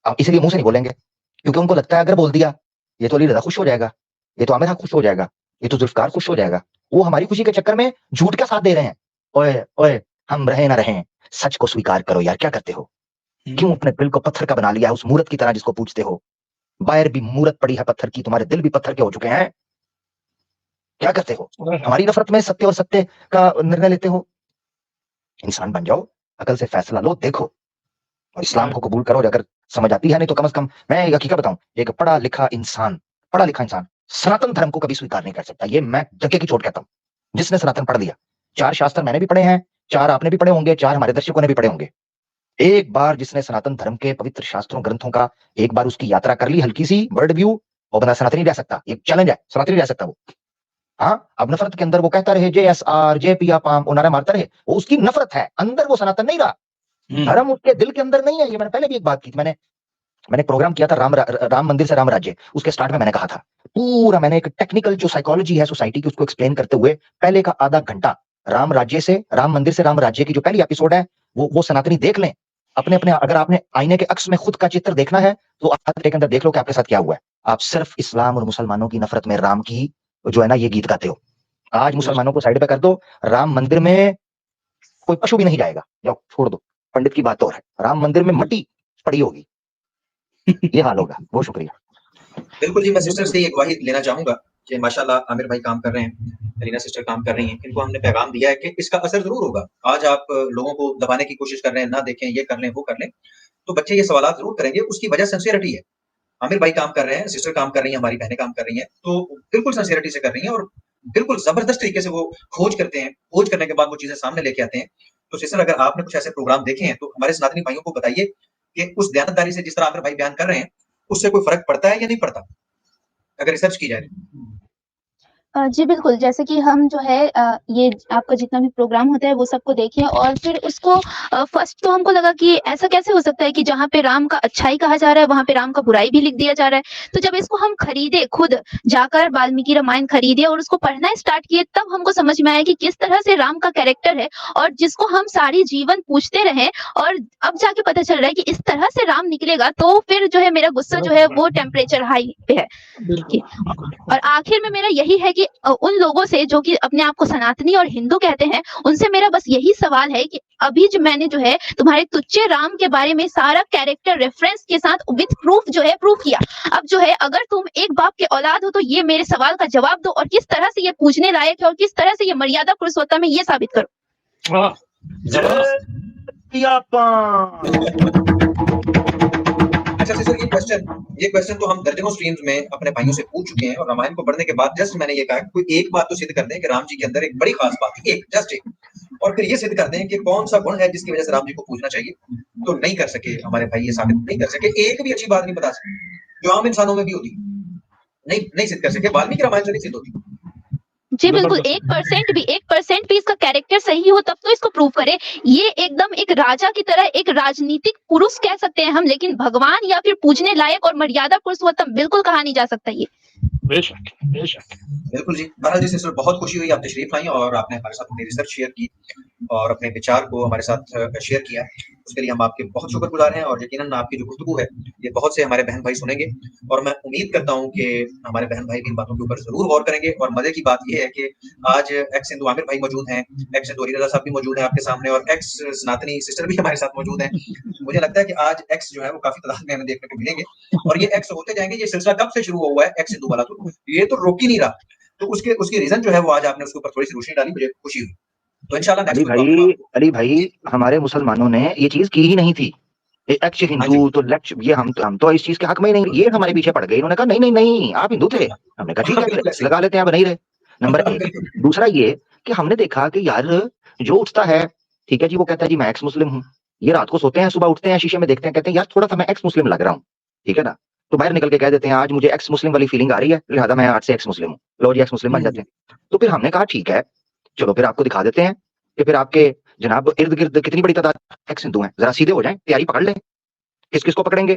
Speaker 2: अब इसलिए मुंह से नहीं बोलेंगे, क्योंकि उनको लगता है अगर बोल दिया ये तो अली रजा खुश हो जाएगा, ये तो आमिर खुश हो जाएगा, ये तो जुल्फकार खुश हो जाएगा। वो हमारी खुशी के चक्कर में झूठ का साथ दे रहे हैं। ओए ओए, हम रहे ना रहे, सच को स्वीकार करो यार, क्या करते हो? क्यों अपने दिल को पत्थर का बना लिया है, उस मूरत की तरह जिसको पूछते हो? बाहर भी मूरत पड़ी है पत्थर की, तुम्हारे दिल भी पत्थर के हो चुके हैं। क्या करते हो? हमारी नफरत में सत्य और सत्य का निर्णय लेते हो। इंसान बन जाओ, अकल से फैसला लो, देखो और इस्लाम को कबूल करो। अगर समझ आती है, नहीं तो कम से कम मैं एक हकीकत बताऊं, एक पढ़ा लिखा इंसान सनातन धर्म को कभी स्वीकार नहीं कर सकता। ये मैं धक्के की चोट कहता हूं। जिसने सनातन पढ़ लिया, 4 शास्त्र मैंने भी पढ़े हैं, 4 आपने भी पढ़े होंगे, 4 हमारे दर्शकों ने भी पढ़े होंगे। एक बार जिसने सनातन धर्म के पवित्र शास्त्रों ग्रंथों का एक बार उसकी यात्रा कर ली, हल्की सी वर्ल्ड व्यू, वो बंदा सनातनी रह सकता। एक चैलेंज है, सनातनी रह सकता वो। हाँ, अब नफरत के अंदर वो कहता रहे JSR जे पिया पाम, वो नारा मारता रहे, वो उसकी नफरत है, अंदर वो सनातन नहीं रहा। धर्म उसके दिल के अंदर नहीं है। ये मैंने पहले भी एक बात की थी। मैंने प्रोग्राम किया था राम मंदिर से राम राज्य। उसके स्टार्ट में मैंने कहा था, पूरा मैंने एक टेक्निकल जो साइकोलॉजी है सोसाइटी की उसको एक्सप्लेन करते हुए पहले का आधा घंटा राम राज्य से राम मंदिर से राम राज्य की जो पहली एपिसोड है वो सनातनी देख लें। अपने अपने अगर आपने आईने के अक्स में खुद का चित्र देखना है तो आप के अंदर देख लो कि आपके साथ क्या हुआ है। आप सिर्फ इस्लाम और मुसलमानों की नफरत में राम की जो है ना ये गीत गाते हो। आज मुसलमानों को साइड पे कर दो, राम मंदिर में कोई पशु भी नहीं जाएगा, जाओ छोड़ दो, पंडित की बात और है। राम मंदिर में मट्टी पड़ी होगी, ये हाल होगा। बहुत शुक्रिया।
Speaker 4: बिल्कुल जी, मैं सिस्टर से ये गवाही लेना चाहूंगा कि माशाल्लाह आमिर भाई काम कर रहे हैं, रीना सिस्टर काम कर रही हैं। इनको हमने पैगाम दिया है कि इसका असर जरूर होगा। आज आप लोगों को दबाने की कोशिश कर रहे हैं, ना देखें, ये कर लें, वो कर लें, तो बच्चे ये सवालात जरूर करेंगे। उसकी वजह सिंसियरिटी है। आमिर भाई काम कर रहे हैं, सिस्टर काम कर रही हैं, हमारी बहनें काम कर रही हैं, तो बिल्कुल सिंसियरिटी से कर रही हैं और बिल्कुल जबरदस्त तरीके से वो खोज करते हैं। खोज करने के बाद वो चीजें सामने लेके आते हैं। तो सिस्टर, अगर आपने कुछ ऐसे प्रोग्राम देखे हैं तो हमारे सनातनी भाइयों को बताइए कि उस दयानतदारी से जिस तरह आमिर भाई बयान कर रहे हैं उससे कोई फर्क पड़ता है या नहीं पड़ता, अगर रिसर्च की जाए?
Speaker 3: जी बिल्कुल, जैसे कि हम जो है ये आपका जितना भी प्रोग्राम होता है वो सबको देखें और फिर उसको फर्स्ट तो हमको लगा कि ऐसा कैसे हो सकता है कि जहाँ पे राम का अच्छाई कहा जा रहा है, वहाँ पे राम का बुराई भी लिख दिया जा रहा है। तो जब इसको हम खरीदे, खुद जाकर वाल्मीकि रामायण खरीदे और उसको पढ़ना स्टार्ट किए, तब हमको समझ में आया कि किस तरह से राम का कैरेक्टर है और जिसको हम सारी जीवन पूछते रहे और अब जाके पता चल रहा है कि इस तरह से राम निकलेगा, तो फिर जो है मेरा गुस्सा जो है वो टेम्परेचर हाई पे है। और आखिर में मेरा यही है कि उन लोगों से जो कि अपने आप को सनातनी और हिंदू कहते हैं, उनसे मेरा बस यही सवाल है कि अभी जो मैंने जो है तुम्हारे तुच्चे राम के बारे में सारा कैरेक्टर रेफरेंस के साथ विद प्रूफ जो है प्रूफ किया। अब जो है अगर तुम एक बाप के औलाद हो तो ये मेरे सवाल का जवाब दो और किस तरह से ये पूछने लायक है और किस तरह से ये मर्यादा पुरुषोत्तम है, ये साबित करो।
Speaker 4: अच्छा सिस्टर, ये क्वेश्चन तो हम दर्जनों स्ट्रीम्स में अपने भाइयों से पूछ चुके हैं और रामायण को पढ़ने के बाद जस्ट मैंने ये कहा कोई एक बात तो सिद्ध कर दें कि राम जी के अंदर एक बड़ी खास बात है, जस्ट एक, और फिर ये सिद्ध कर दें कि कौन सा गुण है जिसकी वजह से राम जी को पूजना चाहिए। तो नहीं कर सके हमारे भाई, ये साबित नहीं कर सके, एक भी अच्छी बात नहीं बता सके जो आम इंसानों में भी होती, नहीं सिद्ध कर सके। वाल्मीकि रामायण से नहीं सिद्ध होती।
Speaker 3: जी बिल्कुल, 1% भी इसका कैरेक्टर सही हो तब तो इसको प्रूव करे। ये एकदम एक राजा की तरह एक राजनीतिक पुरुष कह सकते हैं हम, लेकिन भगवान या फिर पूजने लायक और मर्यादा पुरुषोत्तम बिल्कुल कहा नहीं जा सकता ये।
Speaker 1: बेशक बेशक।
Speaker 4: बिल्कुल जी। बहरहाल जी सिस्टर, बहुत खुशी हुई आप तशरीफ आई और आपने हमारे साथ अपनी रिसर्च शेयर की और अपने विचार को हमारे साथ शेयर किया। उसके लिए हम आपके बहुत शुक्रगुजार हैं और यकीनन आपकी जो गुफ्तगू है ये बहुत से हमारे बहन भाई सुनेंगे और मैं उम्मीद करता हूँ कि हमारे बहन भाई भी इन बातों के ऊपर जरूर गौर करेंगे। और मजे की बात ये है कि आज एक्स हिंदू आमिर भाई मौजूद हैं, एक्स हिंदू रजा साहब भी मौजूद है आपके सामने और एक्स सनातनी सिस्टर भी हमारे साथ मौजूद है। मुझे लगता है कि आज एक्स जो है वो काफी तादाद में हमें देखने को मिलेंगे और ये एक्स होते जाएंगे। ये सिलसिला कब से शुरू हुआ है एक्स हिंदू वाला, तो ये तो रोक ही नहीं रहा। तो उसके रीजन जो है वो आज आपने उसके ऊपर थोड़ी सी रोशनी डाली, मुझे खुशी हुई। तो इंशाल्लाह
Speaker 2: अली भाई हमारे मुसलमानों ने ये चीज की ही नहीं थी। एक्स हिंदू तो ये हम तो इस चीज के हक में ही नहीं, ये हमारे पीछे पड़ गए। इन्होंने कहा नहीं आप हिंदू थे। हमने कहा ठीक है लगा लेते हैं, अब नहीं रहे। नंबर 1। दूसरा ये कि हमने देखा कि यार जो उठता है, ठीक है जी, वो कहता है जी मैं एक्स मुस्लिम हूँ। ये रात को सोते हैं, सुबह उठते हैं, शीशे में देखते हैं, कहते हैं यार थोड़ा सा मैं एक्स मुस्लिम लग रहा हूँ, ठीक है ना। तो बाहर निकल के कह देते हैं आज मुझे एक्स मुस्लिम वाली फीलिंग आ रही है, लिहाजा मैं आज से एक्स मुस्लिम हूँ। लो जी एक्स मुस्लिम बन जाते हैं। तो फिर हमने कहा ठीक है, चलो फिर आपको दिखा देते हैं कि फिर आपके जनाब इर्द गिर्द कितनी बड़ी तादाद एक्स हिंदू हैं। जरा सीधे हो जाएं, तैयारी पकड़ लें। किस किस को पकड़ेंगे,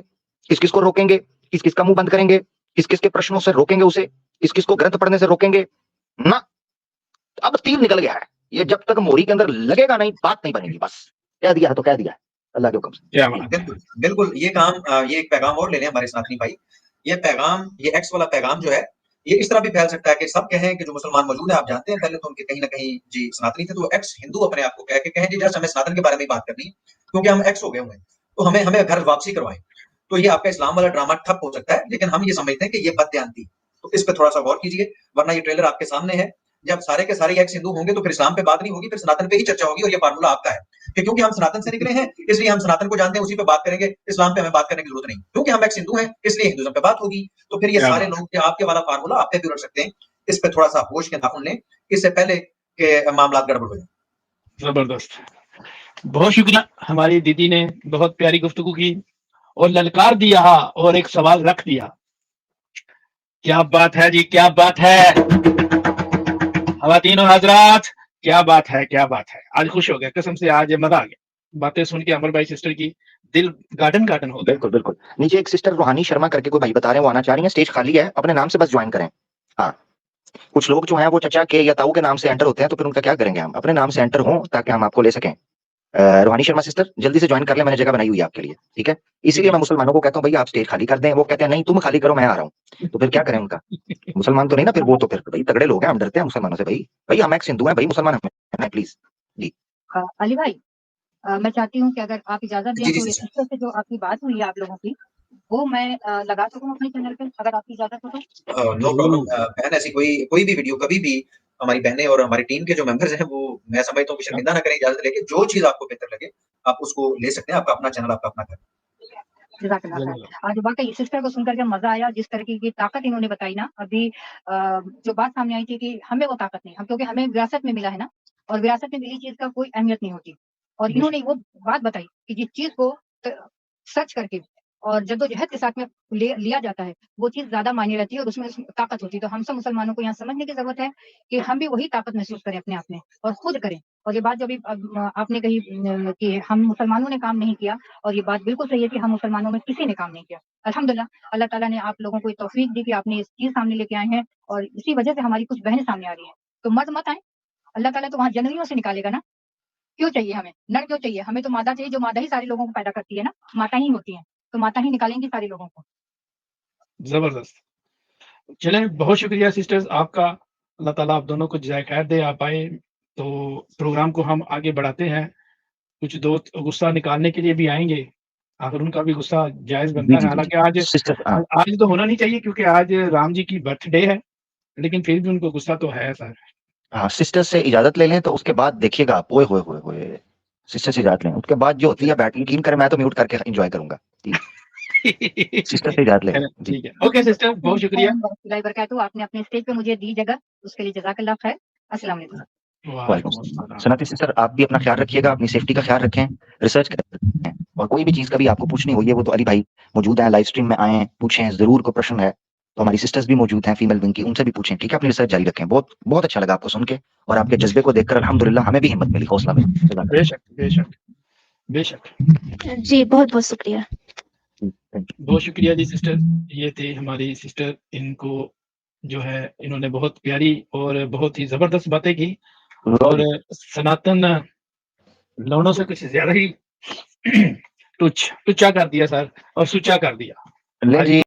Speaker 2: किस किस को रोकेंगे, किस किस का मुंह बंद करेंगे, किस किस के प्रश्नों से रोकेंगे उसे, किस किस को ग्रंथ पढ़ने से रोकेंगे ना। अब तीर निकल गया है, ये जब तक मोरी के अंदर लगेगा नहीं बात नहीं बनेगी। बस कह दिया है तो कह दिया है, अल्लाह के हुक्म से।
Speaker 1: क्या बात है।
Speaker 4: बिल्कुल बिल्कुल, ये काम ये एक पैगाम और ले लें हमारे साथी भाई। ये पैगाम, ये एक्स वाला पैगाम जो है, ये इस तरह भी फैल सकता है कि सब कहें कि जो मुसलमान मौजूद है, आप जानते हैं पहले तो उनके कहीं ना कहीं जी सनातनी थे, तो वो एक्स हिंदू अपने आप को कह के कहें जी जस्ट हमें सनातन के बारे में ही बात करनी है, क्योंकि हम एक्स हो गए हुए हैं, तो हमें हमें घर वापसी करवाएं। तो ये आपका इस्लाम वाला ड्रामा ठप हो सकता है, लेकिन हम ये समझते हैं कि ये बददयानती। तो इस पे थोड़ा सा गौर कीजिए, वरना ये ट्रेलर आपके सामने है। जब सारे के सारे एक्स हिंदू होंगे तो फिर इस्लाम पे बात नहीं होगी, फिर सनातन पे ही चर्चा होगी, और ये फार्मूला आपका है कि क्योंकि हम सनातन से निकले हैं इसलिए हम सनातन को जानते हैं, उसी पे बात करेंगे, इस्लाम पे हमें बात करने की जरूरत नहीं, क्योंकि हम एक्स हिंदू हैं इसलिए हिंदुइज्म पे बात होगी। तो फिर ये
Speaker 1: क्या
Speaker 4: सारे
Speaker 1: बात
Speaker 4: लोग जो आपके वाला फार्मूला आप पे भी रख सकते हैं। इस पे थोड़ा सा होश के नाखून लें, इससे पहले के मामला गड़बड़ हो जाए।
Speaker 1: जबरदस्त। बहुत शुक्रिया, हमारी दीदी ने बहुत प्यारी गुफ्तगू की और ललकार दिया और एक सवाल रख दिया। क्या बात है जी, क्या बात है खवातीन और हजरात, क्या बात है, क्या बात है। आज खुश हो गया, कसम से आज मजा आ गया बातें सुन के अमर भाई सिस्टर की, दिल गार्डन गार्डन हो गया।
Speaker 2: बिल्कुल बिल्कुल। नीचे एक सिस्टर रूहानी शर्मा करके कोई भाई बता रहे हैं वो आना चाह रही है, स्टेज खाली है, अपने नाम से बस ज्वाइन करें। हाँ, कुछ लोग जो हैं वो चचा के या ताऊ के नाम से एंटर होते हैं, तो फिर उनका क्या करेंगे हम, अपने नाम से एंटर हों ताकि हम आपको ले सकें। रूहानी शर्मा सिस्टर जल्दी से ज्वाइन कर ले, मैंने जगह बनाई हुई है आपके लिए, ठीक है। इसीलिए मैं मुसलमानों को कहता हूँ भाई आप स्टेज खाली कर दें, वो कहते हैं नहीं तुम खाली करो मैं आ रहा हूँ, तो फिर क्या करें उनका। मुसलमान तो नहीं ना फिर वो, तो फिर भाई तगड़े लोग हैं, हम डरते हैं मुसलमानों से। भाई भाई हम एक हिंदू हैं भाई, मुसलमान हमें प्लीज जी।
Speaker 5: अली भाई, मैं चाहती हूँ कि अगर आप इजाजत दें
Speaker 4: जी, जी,
Speaker 5: तो ये
Speaker 4: जी।
Speaker 5: सिस्टर से जो आपकी बात हुई है आप लोगों की, वो मैं लगा सकूँ अपने चैनल पे, अगर आपकी इजाजत हो तो।
Speaker 4: नो प्रॉब्लम बहन, ऐसी कोई भी वीडियो कभी भी हमारी बहनें और हमारी टीम के जो मेंबर्स हैं वो, मैं समझता हूँ कि शर्मिंदा ना करें, इजाजत लेके जो चीज आपको बेहतर लगे आप उसको ले सकते हैं। आपका अपना चैनल, आपका अपना घर।
Speaker 5: जज़ाकल्लाह खैर। आज वाक़ई सिस्टर को सुनकर के मज़ा आया, जिस तरीके की ताकत इन्होंने बताई ना अभी, जो बात सामने आई थी कि हमें वो ताकत नहीं, हम क्योंकि हमें विरासत में मिला है ना, और विरासत में मिली चीज़ का कोई अहमियत नहीं होती। और इन्होंने वो बात बताई कि जिस चीज़ को सर्च करके और जद्दोजहद के साथ में लिया जाता है, वो चीज़ ज़्यादा मायने रखती है और उसमें ताकत होती है। तो हम सब मुसलमानों को यहाँ समझने की ज़रूरत है कि हम भी वही ताकत महसूस करें अपने आप में और खुद करें। और ये बात जो अभी आपने कही कि हम मुसलमानों ने काम नहीं किया, और ये बात बिल्कुल सही है कि हम मुसलमानों में किसी ने काम नहीं किया। अल्हम्दुलिल्लाह, अल्लाह ताला ने आप लोगों को ये तौफीक दी कि आपने इस चीज़ सामने लेके आए हैं, और इसी वजह से हमारी कुछ बहनें सामने आ रही हैं। तो मर्द मत आएँ, अल्लाह ताला तो वहाँ जनरियों से निकालेगा ना। क्यों चाहिए हमें? नर क्यों चाहिए? हमें तो मादा चाहिए, जो मादा ही सारे लोगों को पैदा करती है ना, माता ही होती हैं। तो माता ही निकालेंगी सारे लोगों को।
Speaker 1: जबरदस्त। चलें, बहुत शुक्रिया सिस्टर्स आपका, अल्लाह ताला आप दोनों को जज़ाए खैर दे। आप आए तो प्रोग्राम को हम आगे बढ़ाते हैं। कुछ दोस्त गुस्सा निकालने के लिए भी आएँगे, अगर उनका भी गुस्सा जायज़
Speaker 2: जी
Speaker 1: बनता है।
Speaker 2: जी जी
Speaker 1: हालाँकि आज
Speaker 2: सिस्टर हाँ
Speaker 1: आज तो होना नहीं चाहिए क्योंकि आज राम जी की बर्थडे है, लेकिन फिर भी उनको गुस्सा तो है सर।
Speaker 2: हाँ, सिस्टर से इजाजत ले लें तो उसके बाद देखिएगा आप, ओए होए होए होए, सिस्टर से इजाजत लें, उसके बाद जो होती है बैटल टीम करे, मैं तो म्यूट करके एंजॉय करूंगा जी। सिस्टर से इजाजत ले लें जी।
Speaker 1: ठीक है, ओके सिस्टर, बहुत शुक्रिया।
Speaker 5: आपने अपने स्टेज पे मुझे दी जगह, उसके लिए जज़ाकल्लाह खैर। अस्सलाम वालेकुम।
Speaker 2: वालेकुम अस्सलाम। सनाती सिस्टर आप भी अपना ख्याल रखिएगा, अपनी सेफ्टी का ख्याल रखें, रिसर्च करें, और कोई भी चीज़ कभी आपको पूछनी हो, ये वो तो अली भाई मौजूद हैं, लाइव स्ट्रीम में आएँ, पूछें ज़रूर, कोई प्रश्न है तो हमारी सिस्टर्स भी मौजूद हैं फीमेल विंग की, उनसे भी पूछें, ठीक है। अपनी रिसर्च जारी रखें। बहुत बहुत अच्छा लगा आपको सुन के, और आपके जज्बे को देखकर अल्हम्दुलिल्लाह हमें भी हिम्मत मिली, हौसला मिला। जज़ाकल्लाह।
Speaker 1: बेशक, बेशक, बेशक।
Speaker 3: जी, बहुत-बहुत शुक्रिया।
Speaker 2: Thank you.
Speaker 1: बहुत शुक्रिया जी सिस्टर, ये थे हमारी सिस्टर। इनको जो है इन्होंने बहुत प्यारी और बहुत ही ज़बरदस्त बातें की, और सनातन लौंडों से कुछ ज़्यादा ही टुच्चा कर दिया सर, और सुच्चा कर दिया।
Speaker 2: ले
Speaker 1: आज
Speaker 2: जी।